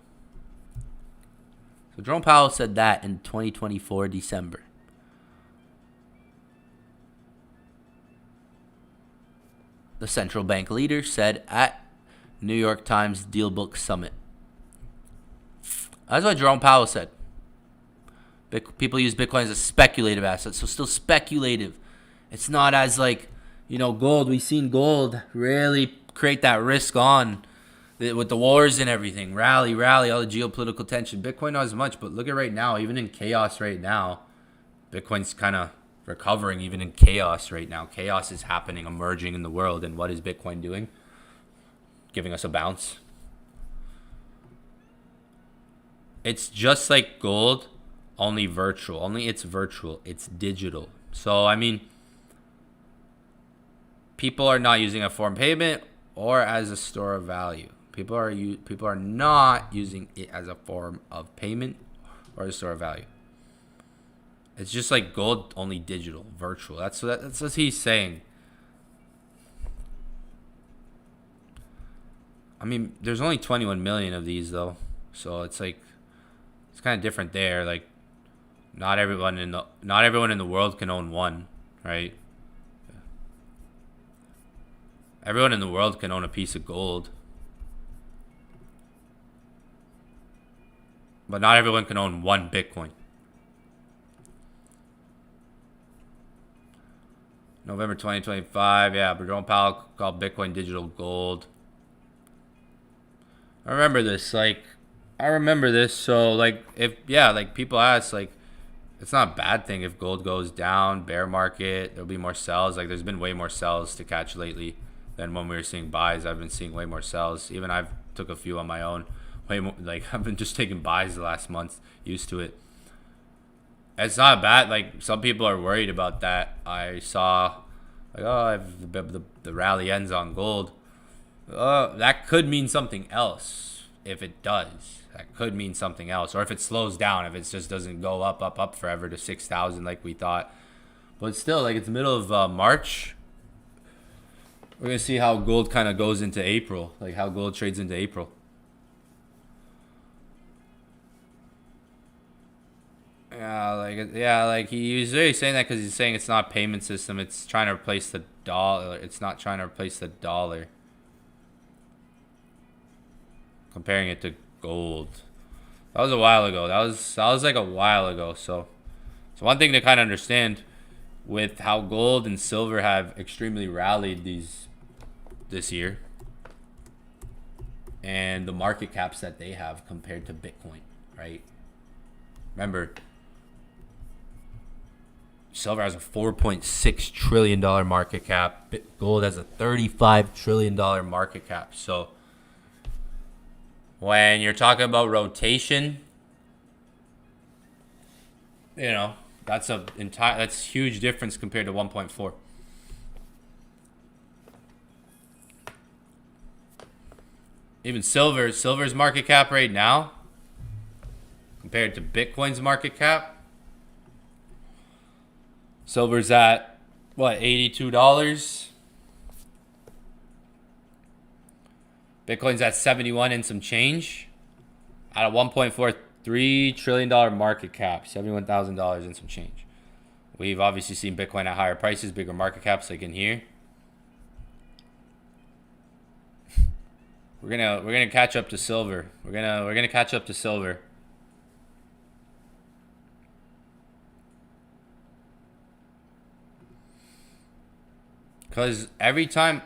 So Jerome Powell said that in 2024, December. The central bank leader said at New York Times Dealbook Summit. That's what Jerome Powell said. People use Bitcoin as a speculative asset, so still speculative. It's not as like, gold. We've seen gold really create that risk on with the wars and everything. Rally, all the geopolitical tension. Bitcoin not as much, but look at right now, even in chaos right now, Bitcoin's kind of recovering even in chaos right now. Chaos is happening, emerging in the world, and what is Bitcoin doing? Giving us a bounce. It's just like gold, only virtual. Only it's virtual. It's digital. So, I mean, people are not using a form of payment or as a store of value. People are not using it as a form of payment or a store of value. It's just like gold, only digital, virtual. That's what he's saying. I mean, there's only 21 million of these though, so it's like it's kind of different there. Like, not everyone in the world can own one, right? Everyone in the world can own a piece of gold. But not everyone can own one Bitcoin. November 2025. Yeah, Jerome Powell called Bitcoin digital gold. I remember this. So, like, people ask, like, it's not a bad thing if gold goes down, bear market, there'll be more sells. Like, there's been way more sells to catch lately than when we were seeing buys. I've been seeing way more sells. Even I've took a few on my own. Way more, like, I've been just taking buys the last month, used to it. It's not bad. Like, some people are worried about that. I saw, like, oh, if the rally ends on gold. That could mean something else if it does. That could mean something else. Or if it slows down, if it just doesn't go up forever to 6,000 like we thought. But still, like, it's the middle of March. We're going to see how gold kind of goes into April. Like, how gold trades into April. He's really saying that because he's saying it's not a payment system. It's trying to replace the dollar. It's not trying to replace the dollar. Comparing it to gold. That was a while ago. That was like a while ago. So one thing to kind of understand with how gold and silver have extremely rallied this year, and the market caps that they have compared to Bitcoin, right? Remember, silver has a $4.6 trillion market cap. Gold has a $35 trillion market cap. So when you're talking about rotation, that's huge difference compared to 1.4. Even silver's market cap right now compared to Bitcoin's market cap. Silver's at what, $82? Bitcoin's at 71 and some change. At a $1.43 trillion market cap, $71,000 and some change. We've obviously seen Bitcoin at higher prices, bigger market caps, like in here. We're gonna catch up to silver. We're gonna catch up to silver. Because every time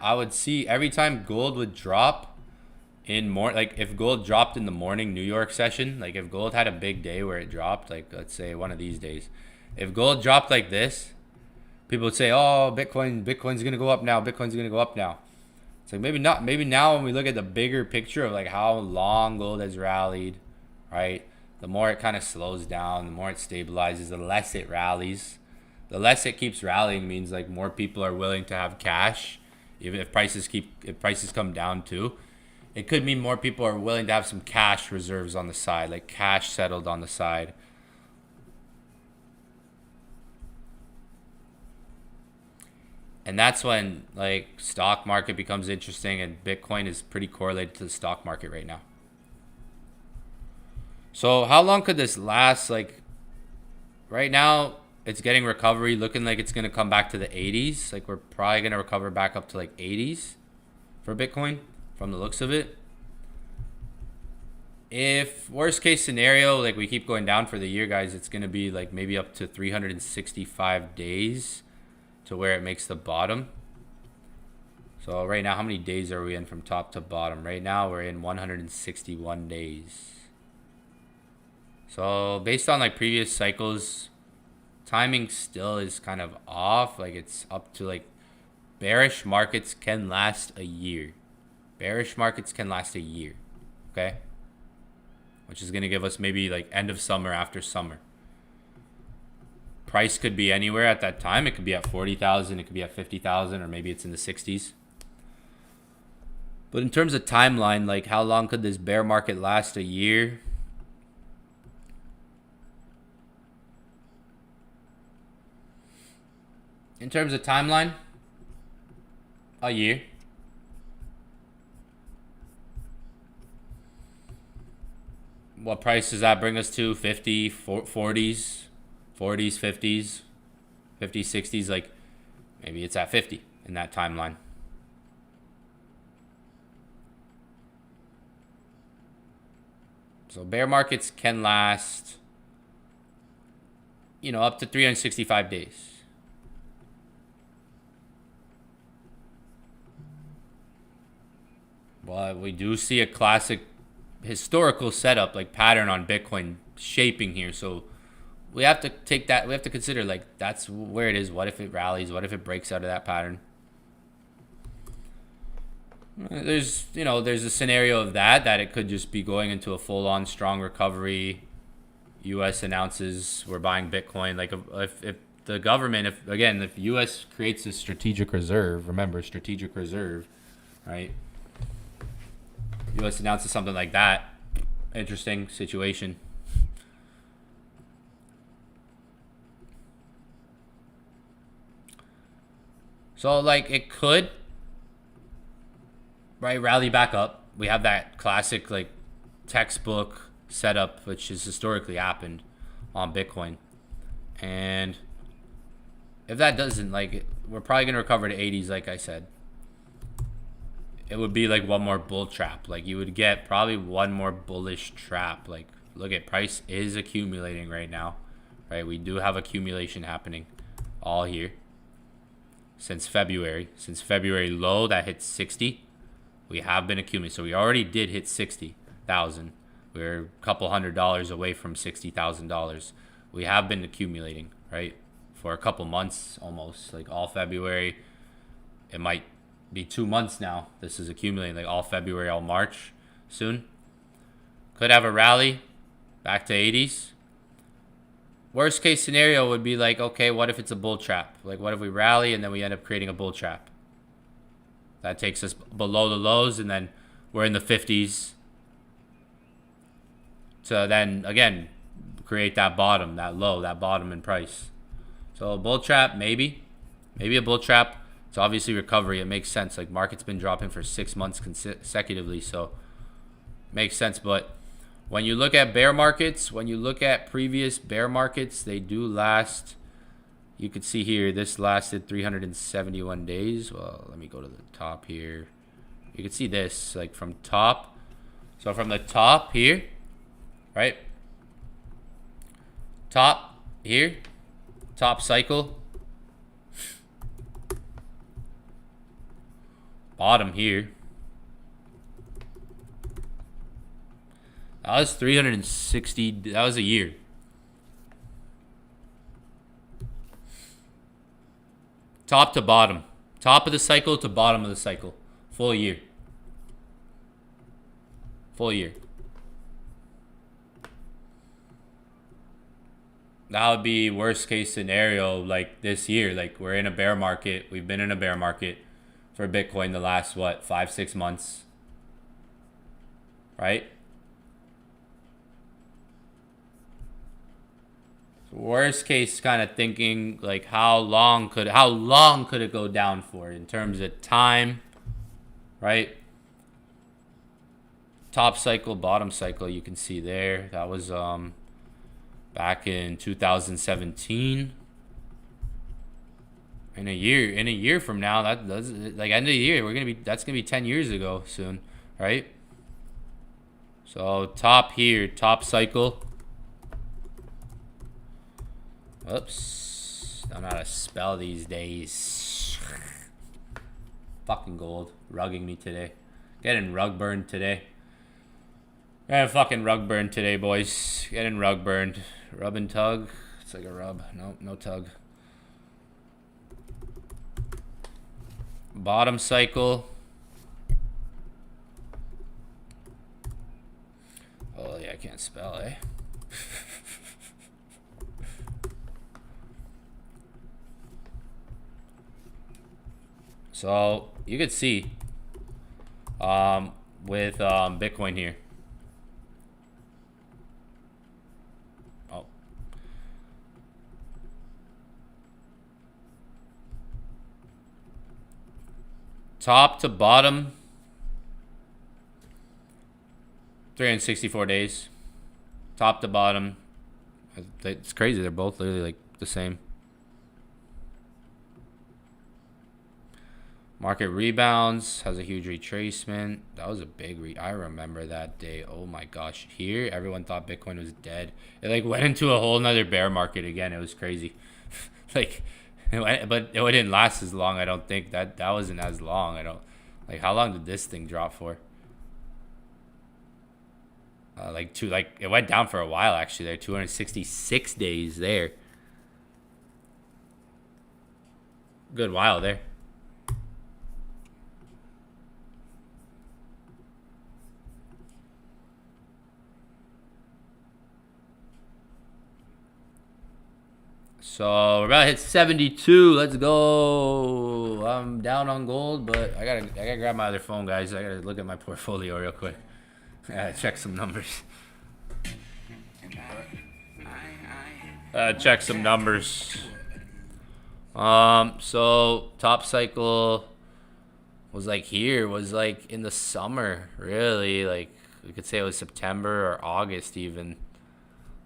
gold would drop like if gold dropped in the morning New York session, like if gold had a big day where it dropped, like let's say one of these days, if gold dropped like this, people would say, oh, Bitcoin's gonna go up now. Bitcoin's gonna go up now. It's like maybe not. Maybe now when we look at the bigger picture of like how long gold has rallied, right? The more it kind of slows down, the more it stabilizes, the less it rallies. The less it keeps rallying means like more people are willing to have cash, even if prices come down too. It could mean more people are willing to have some cash reserves on the side, like cash settled on the side. And that's when like stock market becomes interesting, and Bitcoin is pretty correlated to the stock market right now. So how long could this last? Like right now, it's getting recovery, looking like it's going to come back to the 80s. Like we're probably going to recover back up to like 80s for Bitcoin from the looks of it. If worst case scenario, like we keep going down for the year, guys, it's going to be like maybe up to 365 days to where it makes the bottom. So right now, how many days are we in from top to bottom? Right now, we're in 161 days. So based on like previous cycles, timing still is kind of off. Like it's up to like bearish markets can last a year. Bearish markets can last a year. Okay. Which is going to give us maybe like end of summer, after summer. Price could be anywhere at that time. It could be at 40,000. It could be at 50,000, or maybe it's in the 60s. But in terms of timeline, like how long could this bear market last? A year? In terms of timeline, a year. What price does that bring us to? 50, 40s, 50s, 60s. Like maybe it's at 50 in that timeline. So bear markets can last, you know, up to 365 days. But we do see a classic historical setup, like pattern on Bitcoin shaping here. So we have to take that, we have to consider, like, that's where it is. What if it rallies? What if it breaks out of that pattern? There's, you know, there's a scenario of that it could just be going into a full-on strong recovery. US announces we're buying Bitcoin. Like, if the government, if US creates a strategic reserve, remember, strategic reserve, right? US announces something like that. Interesting situation. So, like, it could, right, rally back up. We have that classic, like, textbook setup, which has historically happened on Bitcoin. And if that doesn't, like, we're probably going to recover to 80s, like I said. It would be like one more bull trap. Like, you would get probably one more bullish trap. Like, look at, price is accumulating right now, right? We do have accumulation happening all here since February. Since February low that hit 60, we have been accumulating. So we already did hit 60,000. We're a couple $100 away from $60,000. We have been accumulating, right, for a couple months almost. Like, all February. It might be 2 months now. This is accumulating, like, all February, all March soon. Could have a rally back to 80s. Worst case scenario would be like, okay, what if it's a bull trap? Like, what if we rally and then we end up creating a bull trap? That takes us below the lows, and then we're in the 50s. To then, again, create that bottom, that low, that bottom in price. So a bull trap, maybe. Maybe a bull trap. It's obviously recovery. It makes sense. Like, market's been dropping for 6 months consecutively, so makes sense. But when you look at bear markets, when you look at previous bear markets, they do last. You could see here, this lasted 371 days. Well, let me go to the top here. You can see this, like, from top. So from the top here, right? Top here, top cycle. Bottom here. That was 360. That was a year. Top to bottom. Top of the cycle to bottom of the cycle. Full year. Full year. That would be worst case scenario, like, this year. Like, we're in a bear market. We've been in a bear market for Bitcoin the last, what, 5-6 months, right? So worst case kind of thinking, like, how long could it go down for in terms of time, right? Top cycle, bottom cycle, you can see there. That was back in 2017. In a year from now, that's like end of the year, that's gonna be 10 years ago soon, right? So top here, top cycle. Oops, don't know how to spell these days. Fucking gold, rugging me today. Getting rug burned today. Getting fucking rug burned today, boys. Getting rug burned. Rub and tug. It's like a rub. Nope, no tug. Bottom cycle. Oh yeah, I can't spell, eh? So you could see with Bitcoin here. Oh. Top to bottom, 364 days. Top to bottom. It's crazy. They're both literally like the same. Market rebounds, has a huge retracement. That was a big I remember that day. Oh my gosh. Here, everyone thought Bitcoin was dead. It like went into a whole nother bear market again. It was crazy. Like, but it didn't last as long. I don't think that wasn't as long. I don't like, how long did this thing drop for? It went down for a while actually. There, 266 days there. Good while there. So we're about to hit 72. Let's go. I'm down on gold, but I gotta grab my other phone, guys. I gotta look at my portfolio real quick. I gotta check some numbers. Check some numbers. So top cycle was like here, was like in the summer, really. Like we could say it was September or August even.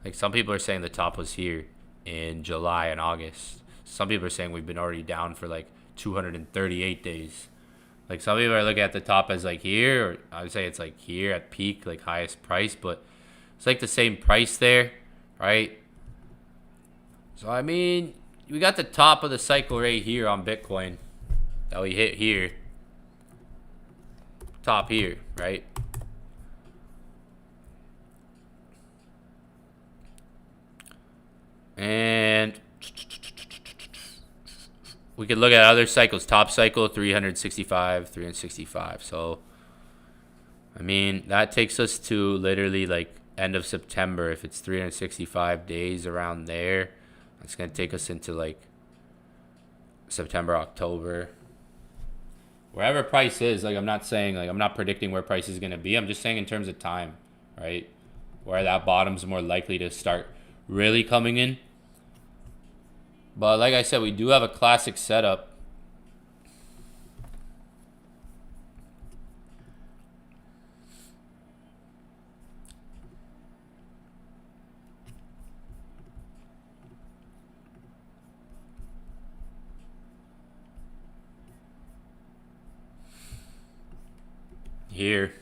Like some people are saying the top was here in July and August. Some people are saying we've been already down for like 238 days. Like some people are looking at the top as like here, or I would say it's like here at peak, like highest price, but it's like the same price there, right? So I mean, we got the top of the cycle right here on Bitcoin that we hit here. Top here, right? And we could look at other cycles. Top cycle 365. So I mean, that takes us to literally like end of September. If it's 365 days around there, that's gonna take us into like September, October, wherever price is. Like I'm not saying, like I'm not predicting where price is gonna be. I'm just saying in terms of time, right? Where that bottom's more likely to start really coming in. But like I said, we do have a classic setup. Here.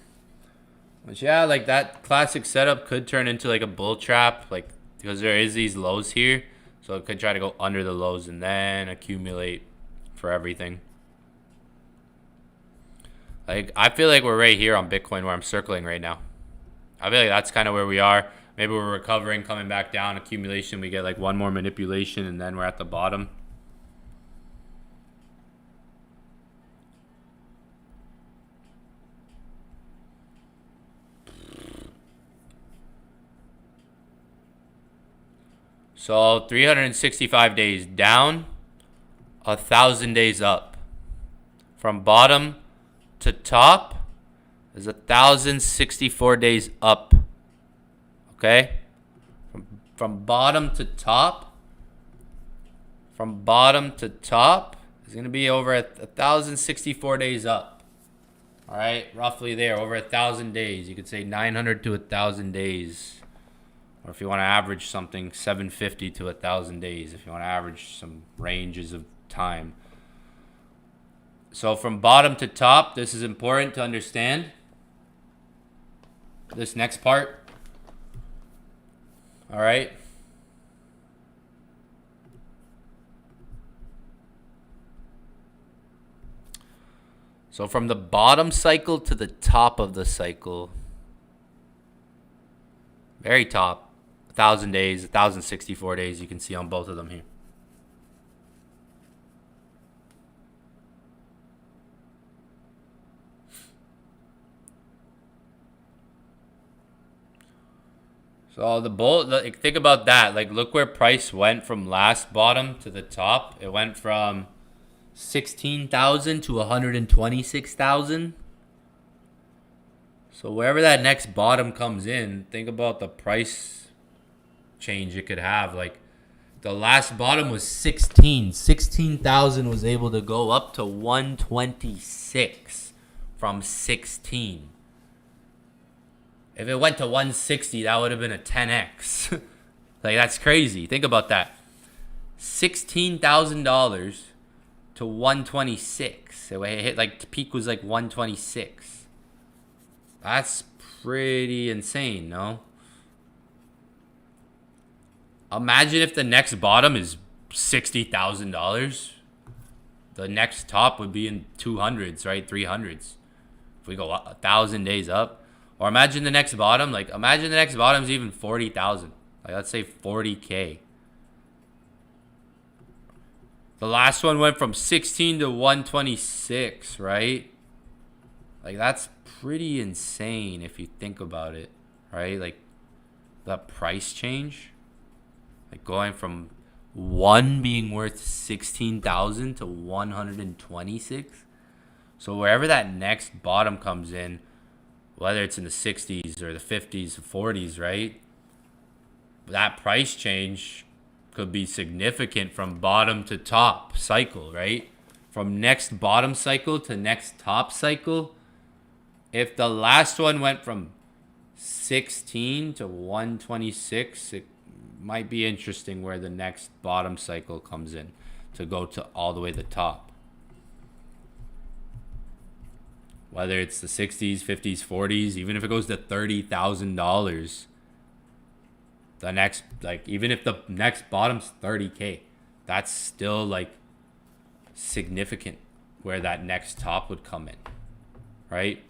Which, yeah, like that classic setup could turn into like a bull trap, like because there is these lows here. So it could try to go under the lows and then accumulate for everything. Like I feel like we're right here on Bitcoin where I'm circling right now. I feel like that's kind of where we are. Maybe we're recovering, coming back down, accumulation. We get like one more manipulation and then we're at the bottom. So 365 days down, 1,000 days up. From bottom to top is 1,064 days up. Okay? From bottom to top is going to be over 1,064 days up. All right? Roughly there, over 1,000 days. You could say 900 to 1,000 days. Or if you want to average something, 750 to 1,000 days. If you want to average some ranges of time. So from bottom to top, this is important to understand. This next part. All right. So from the bottom cycle to the top of the cycle. Very top. 1,000 days, 1,064 days. You can see on both of them here. So the bull, think about that. Like, look where price went from last bottom to the top. It went from 16,000 to 126,000. So wherever that next bottom comes in, think about the price change it could have. Like the last bottom was 16,000 was able to go up to 126 from 16. If it went to 160, that would have been a 10x. Like that's crazy. Think about that. $16,000 to 126. 126. It hit like peak was like 126. That's pretty insane, no? Imagine if the next bottom is $60,000. The next top would be in 200s, right? 300s. If we go 1,000 days up. Or imagine the next bottom. Like, imagine the next bottom is even 40,000. Like, let's say 40K. The last one went from 16 to 126, right? Like, that's pretty insane if you think about it, right? Like, that price change. Like, going from one being worth 16,000 to 126. So wherever that next bottom comes in, whether it's in the 60s or the 50s or 40s, right? That price change could be significant from bottom to top cycle, right? From next bottom cycle to next top cycle. If the last one went from 16 to 126, it might be interesting where the next bottom cycle comes in to go to all the way to the top. Whether it's the 60s, 50s, 40s, even if it goes to $30,000, the next, like, even if the next bottom's 30K, that's still like significant where that next top would come in, right?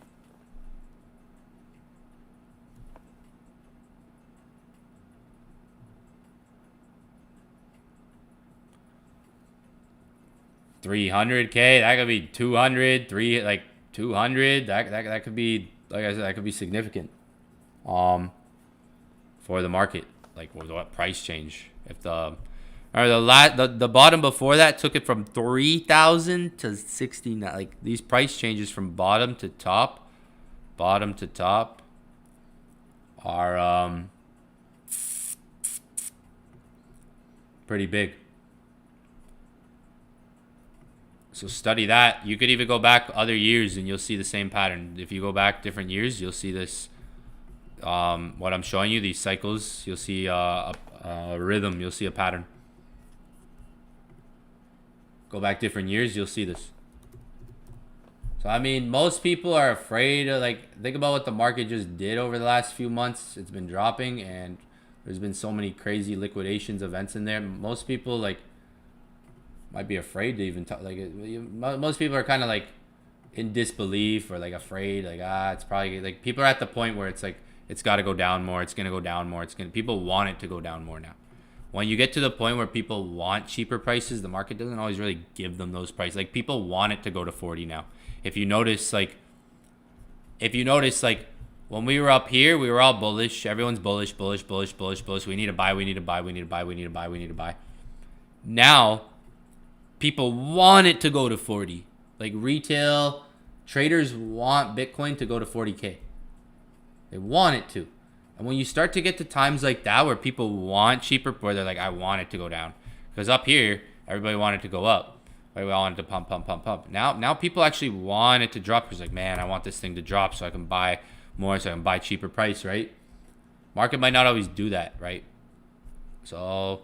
$300K, that could be 200, 200. That could be, like I said, that could be significant, for the market. Like, what price change? If the bottom before that took it from 3,000 to 69. Like, these price changes from bottom to top are pretty big. So study that. You could even go back other years and you'll see the same pattern. If you go back different years, you'll see this. What I'm showing you, these cycles, you'll see a rhythm. You'll see a pattern. Go back different years, you'll see this. So, I mean, most people are afraid of, like, think about what the market just did over the last few months. It's been dropping and there's been so many crazy liquidations events in there. Most people, like, might be afraid to even talk. Like, most people are kind of like in disbelief or like afraid. Like, it's probably, like, people are at the point where it's like, it's got to go down more. It's going to go down more. People want it to go down more now. When you get to the point where people want cheaper prices, the market doesn't always really give them those prices. Like, people want it to go to 40 now. If you notice, like, when we were up here, we were all bullish. Everyone's bullish. We need to buy. Now, people want it to go to 40. Like, retail traders want Bitcoin to go to 40K. They want it to. And when you start to get to times like that where people want cheaper, where they're like, I want it to go down. Because up here, everybody wanted to go up. Everybody wanted to pump. Now people actually want it to drop. Because, like, man, I want this thing to drop so I can buy more, so I can buy cheaper price, right? Market might not always do that, right? So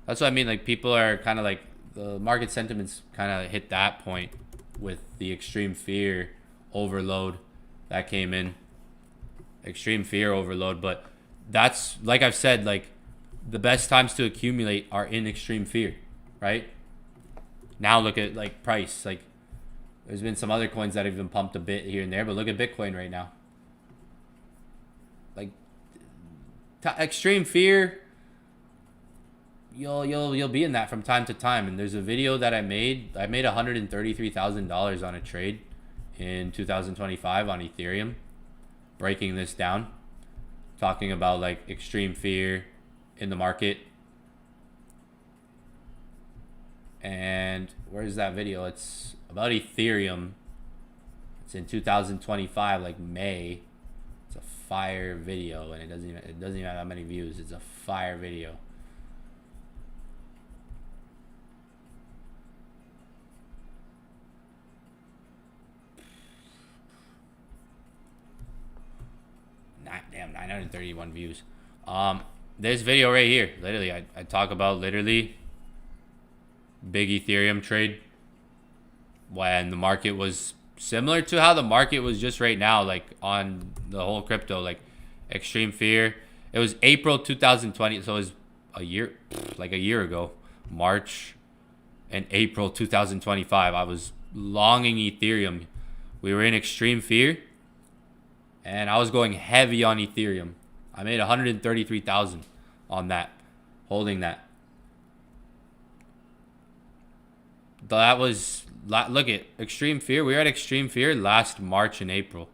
that's what I mean. Like, people are kind of like, the market sentiments kind of hit that point with the extreme fear overload that came in. Extreme fear overload. But that's, like I've said, like, the best times to accumulate are in extreme fear, right? Now look at, like, price. Like, there's been some other coins that have been pumped a bit here and there, but look at Bitcoin right now. Like, extreme fear, you'll be in that from time to time. And there's a video that I made $133,000 on a trade in 2025 on Ethereum, breaking this down, talking about, like, extreme fear in the market. And where's that video? It's about Ethereum. It's in 2025, like May. It's a fire video, and it doesn't even have that many views. It's a fire video. Damn, 931 views. This video right here, literally, I talk about literally big Ethereum trade. when the market was similar to how the market was just right now, like on the whole crypto, like extreme fear. It was April 2020, so it was a year, like a year ago, March and April 2025. I was longing Ethereum. We were in extreme fear, and I was going heavy on Ethereum. I made 133,000 on that, holding that. That was, look at extreme fear. We were at extreme fear last March and April.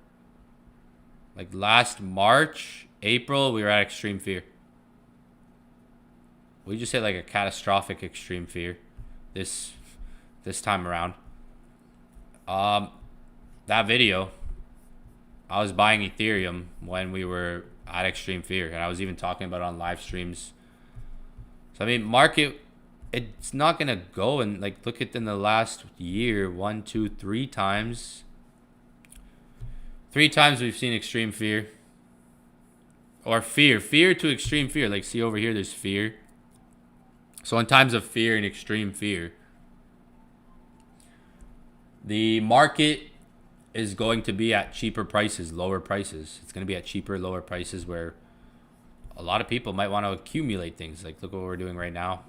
Like last March, April, we were at extreme fear. We just hit like a catastrophic extreme fear this time around. That video, I was buying Ethereum when we were at extreme fear, and I was even talking about it on live streams. So I mean, market, it's not gonna go. And like, look at in the last year, 1, 2, 3 times. 3 times we've seen extreme fear. Or fear to extreme fear. Like, see over here, there's fear. So in times of fear and extreme fear, the market is going to be at cheaper prices, lower prices. It's going to be at cheaper, lower prices where a lot of people might want to accumulate things. Like, look what we're doing right now.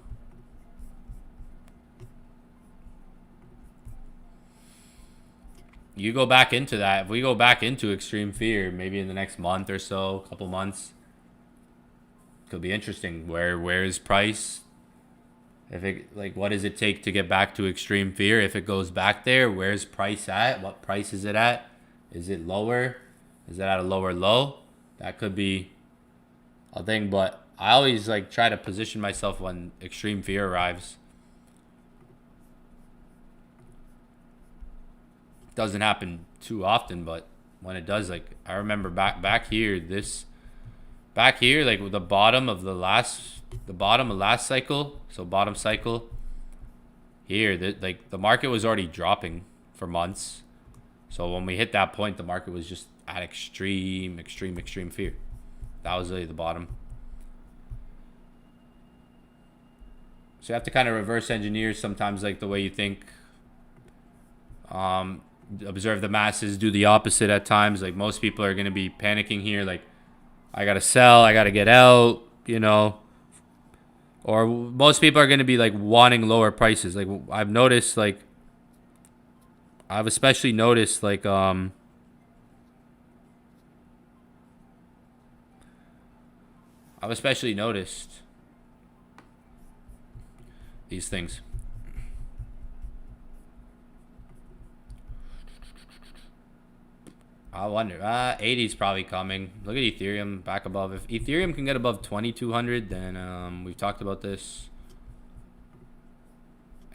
You go back into that. If we go back into extreme fear, maybe in the next month or so, couple months, could be interesting. Where is price? If it, like, what does it take to get back to extreme fear? If it goes back there, where's price at? What price is it at? Is it lower? Is it at a lower low? That could be a thing, but I always like try to position myself when extreme fear arrives. Doesn't happen too often, but when it does, like I remember back here, like with the bottom of last cycle, so bottom cycle here, like the market was already dropping for months. So when we hit that point, the market was just at extreme fear. That was really the bottom. So you have to kind of reverse engineer sometimes, like the way you think. Observe the masses, do the opposite at times. Like most people are going to be panicking here, like I gotta sell, I gotta get out, you know. Or most people are going to be like wanting lower prices. Like I've noticed, like I've especially noticed, like these things. I wonder. 80 is probably coming. Look at Ethereum back above. If Ethereum can get above 2,200, then we've talked about this.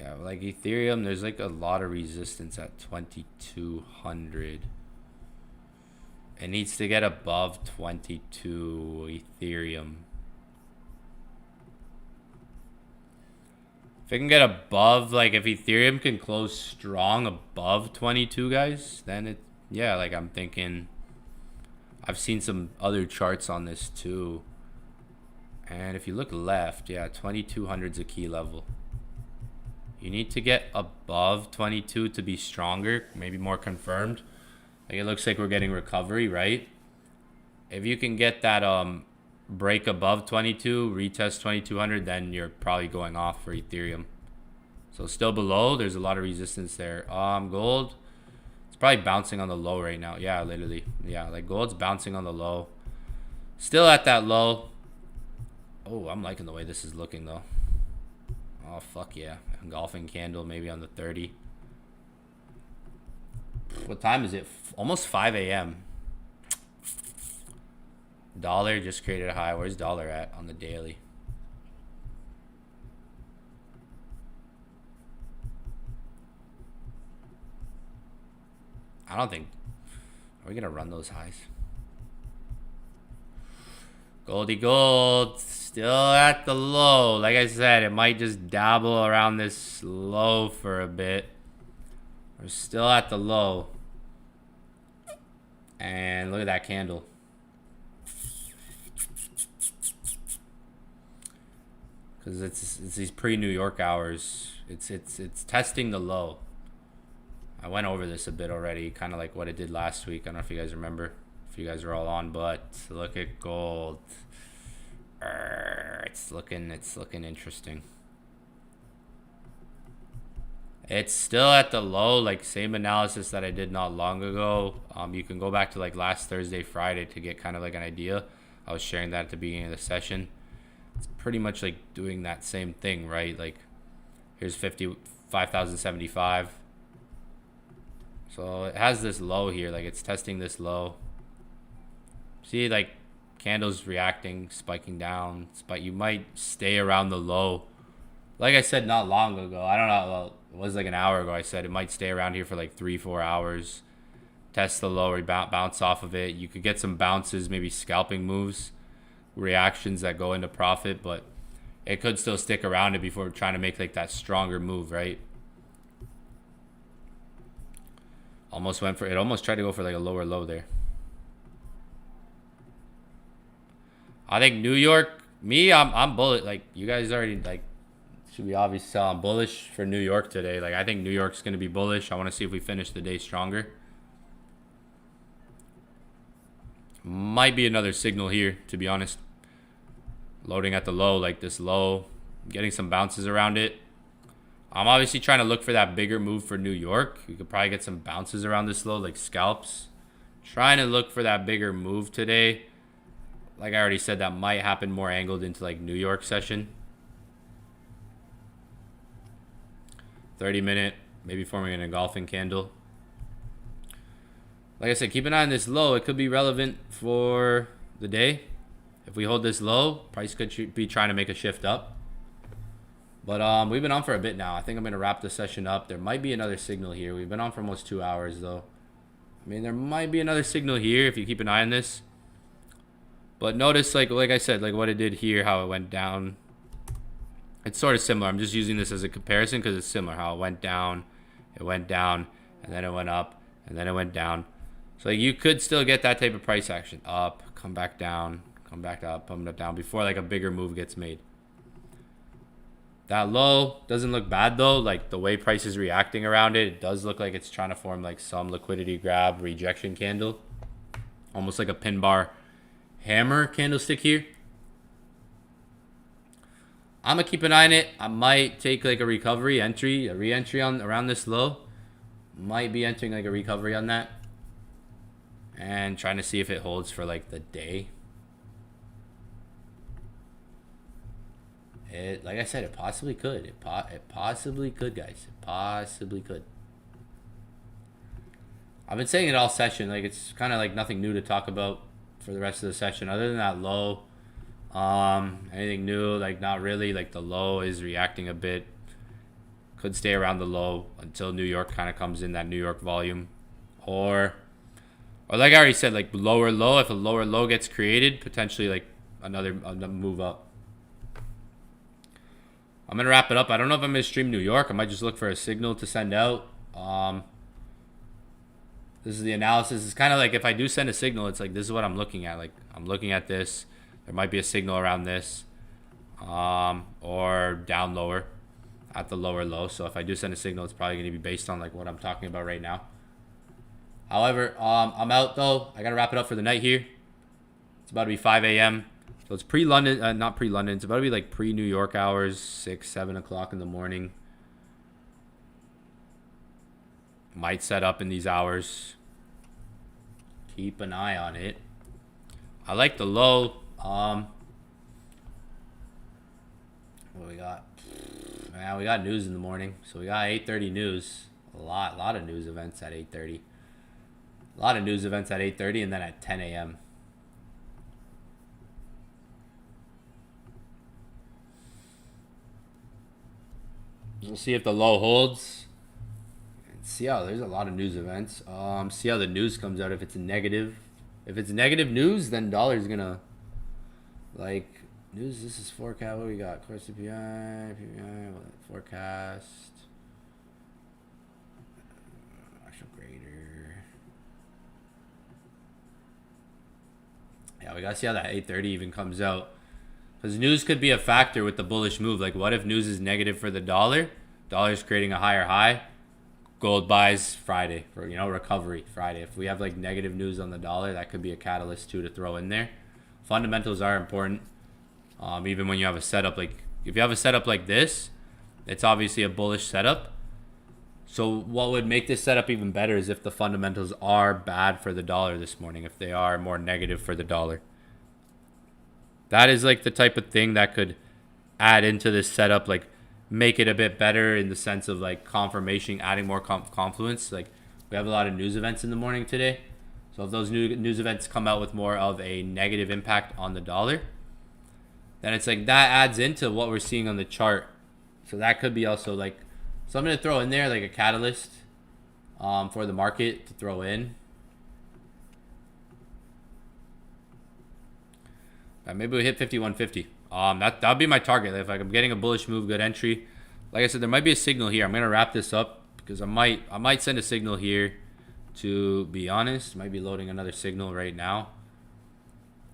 Yeah, like Ethereum, there's like a lot of resistance at 2,200. It needs to get above 22 Ethereum. If it can get above, like if Ethereum can close strong above 22, guys, then it, yeah, like I'm thinking, I've seen some other charts on this too. And if you look left, yeah, 2,200 is a key level. You need to get above 22 to be stronger, maybe more confirmed. Like it looks like we're getting recovery, right? If you can get that break above 22, retest 2,200, then you're probably going off for Ethereum. So still below, there's a lot of resistance there. Gold, it's probably bouncing on the low right now. Yeah, literally. Yeah, like gold's bouncing on the low. Still at that low. Oh, I'm liking the way this is looking though. Oh, fuck yeah. Engulfing candle maybe on the 30. What time is it? Almost 5 a.m. Dollar just created a high. Where's dollar at on the daily? I don't think. Are we going to run those highs? Goldie gold. Still at the low. Like I said, it might just dabble around this low for a bit. We're still at the low. And look at that candle. Because it's these pre-New York hours. It's testing the low. I went over this a bit already, kind of like what it did last week. I don't know if you guys remember, if you guys are all on, but look at gold. It's looking interesting. It's still at the low, like same analysis that I did not long ago. You can go back to like last Thursday, Friday to get kind of like an idea. I was sharing that at the beginning of the session. It's pretty much like doing that same thing, right? Like here's 55,075. So it has this low here, like it's testing this low. See, like candles reacting, spiking down, you might stay around the low. Like I said not long ago, I don't know, well, it was like an hour ago, I said it might stay around here for like 3-4 hours. Test the low, bounce off of it. You could get some bounces, maybe scalping moves, reactions that go into profit, but it could still stick around it before trying to make like that stronger move, right? Almost went for it, almost tried to go for like a lower low there. I think New York, I'm bullish. Like you guys already like should be obvious. I'm bullish for New York today. Like I think New York's gonna be bullish. I want to see if we finish the day stronger. Might be another signal here, to be honest. Loading at the low, like this low, getting some bounces around it. I'm obviously trying to look for that bigger move for New York. You could probably get some bounces around this low, like scalps. Trying to look for that bigger move today. Like I already said, that might happen more angled into like New York session. 30-minute, maybe forming an engulfing candle. Like I said, keep an eye on this low. It could be relevant for the day. If we hold this low, price could be trying to make a shift up. But we've been on for a bit now. I think I'm going to wrap the session up. There might be another signal here. We've been on for almost 2 hours, though. I mean, there might be another signal here if you keep an eye on this. But notice, like I said, like what it did here, how it went down. It's sort of similar. I'm just using this as a comparison because it's similar. How it went down, and then it went up, and then it went down. So like, you could still get that type of price action. Up, come back down, come back up, come down before like a bigger move gets made. That low doesn't look bad though. Like the way price is reacting around it, it does look like it's trying to form like some liquidity grab rejection candle. Almost like a pin bar hammer candlestick here. I'm gonna keep an eye on it. I might take like a recovery entry, a re-entry on around this low. Might be entering like a recovery on that. And trying to see if it holds for like the day. It, like I said, it possibly could. It possibly could, guys. It possibly could. I've been saying it all session. Like it's kind of like nothing new to talk about for the rest of the session, other than that low. Anything new? Like not really. Like the low is reacting a bit. Could stay around the low until New York kind of comes in, that New York volume, or like I already said, like lower low. If a lower low gets created, potentially like another move up. I'm gonna wrap it up. I don't know if I'm gonna stream New York. I might just look for a signal to send out. This is the analysis. It's kind of like if I do send a signal, it's like this is what I'm looking at. Like I'm looking at this. There might be a signal around this, or down lower, at the lower low. So if I do send a signal, it's probably gonna be based on like what I'm talking about right now. However, I'm out though. I gotta wrap it up for the night here. It's about to be 5 a.m. So it's pre-London, not pre-London. It's about to be like pre-New York hours, 6, 7 o'clock in the morning. Might set up in these hours. Keep an eye on it. I like the low. What do we got? Man, we got news in the morning. So we got 8:30 news. A lot of news events at 8:30. A lot of news events at 8:30 and then at 10 a.m. We'll see if the low holds. And see how there's a lot of news events. See how the news comes out. If it's negative, if it's negative news, then dollar's gonna like news. This is forecast. What we got? Core CPI, PPI, forecast. Actual grader. Yeah, we gotta see how that 8:30 even comes out. Because news could be a factor with the bullish move. Like, what if news is negative for the dollar? Dollar's creating a higher high. gold buys Friday for, you know, recovery Friday. If we have like negative news on the dollar, that could be a catalyst too to throw in there. Fundamentals are important. Even when you have a setup like, if you have a setup like this, it's obviously a bullish setup. So what would make this setup even better is if the fundamentals are bad for the dollar this morning, if they are more negative for the dollar. That is like the type of thing that could add into this setup, like make it a bit better in the sense of like confirmation, adding more confluence. Like we have a lot of news events in the morning today. So if those news events come out with more of a negative impact on the dollar, then it's like that adds into what we're seeing on the chart. So that could be also like something to throw in there, like a catalyst for the market to throw in. Maybe we hit 5150. That'll be my target. If I'm getting a bullish move, good entry. Like I said, there might be a signal here. I'm gonna wrap this up because I might send a signal here. To be honest, might be loading another signal right now.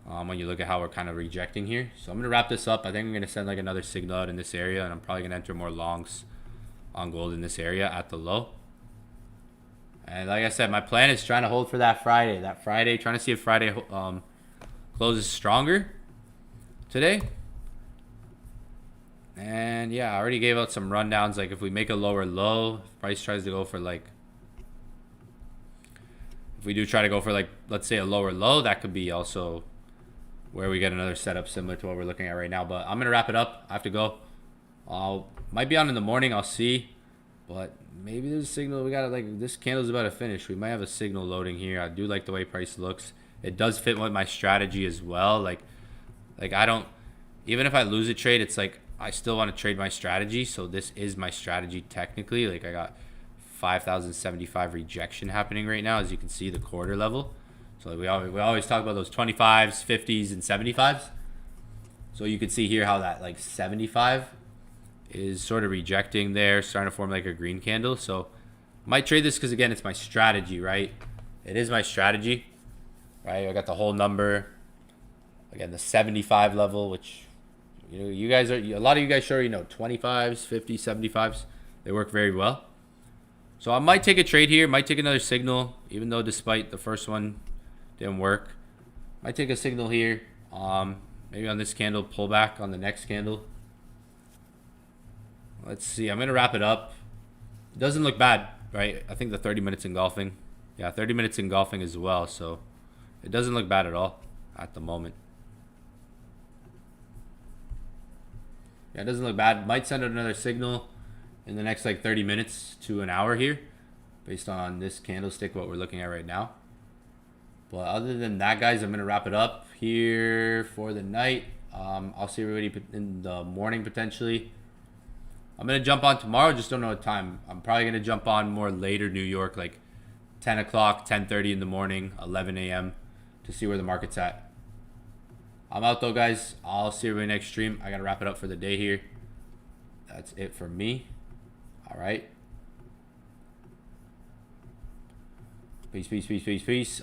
When you look at how we're kind of rejecting here, so I'm gonna wrap this up. I think I'm gonna send like another signal out in this area, and I'm probably gonna enter more longs on gold in this area at the low. And like I said, my plan is trying to hold for that Friday. Trying to see if Friday closes stronger today. And yeah, I already gave out some rundowns. Like if we make a lower low, if price tries to go for like, if we do try to go for like, let's say a lower low, that could be also where we get another setup similar to what we're looking at right now. But I'm gonna wrap it up. I have to go. Might be on in the morning. I'll see. But maybe there's a signal. We got like this candle's about to finish. We might have a signal loading here. I do like the way price looks. It does fit with my strategy as well. Like I don't, even if I lose a trade, it's like I still want to trade my strategy. So this is my strategy technically. Like I got 5,075 rejection happening right now, as you can see the quarter level. So like we always talk about those 25s, 50s, and 75s. So you can see here how that like 75 is sort of rejecting there, starting to form like a green candle. So might trade this because again, it's my strategy, right? It is my strategy, right? I got the whole number. Again, the 75 level, which you know, you guys are, a lot of you guys sure you know 25s, 50s, 75s. They work very well. So I might take a trade here, might take another signal, even though despite the first one didn't work. Might take a signal here. Maybe on this candle, pull back on the next candle. Let's see. I'm going to wrap it up. It doesn't look bad, right? I think the 30 minutes engulfing. Yeah, 30 minutes engulfing as well. So it doesn't look bad at all at the moment. Yeah, it doesn't look bad. Might send out another signal in the next like 30 minutes to an hour here based on this candlestick, what we're looking at right now. But other than that, guys, I'm going to wrap it up here for the night. I'll see everybody in the morning potentially. I'm going to jump on tomorrow. Just don't know what time. I'm probably going to jump on more later New York, like 10 o'clock, 10:30 in the morning, 11 a.m. to see where the market's at. I'm out though, guys. I'll see everybody next stream. I got to wrap it up for the day here. That's it for me. All right. Peace, peace, peace, peace, peace.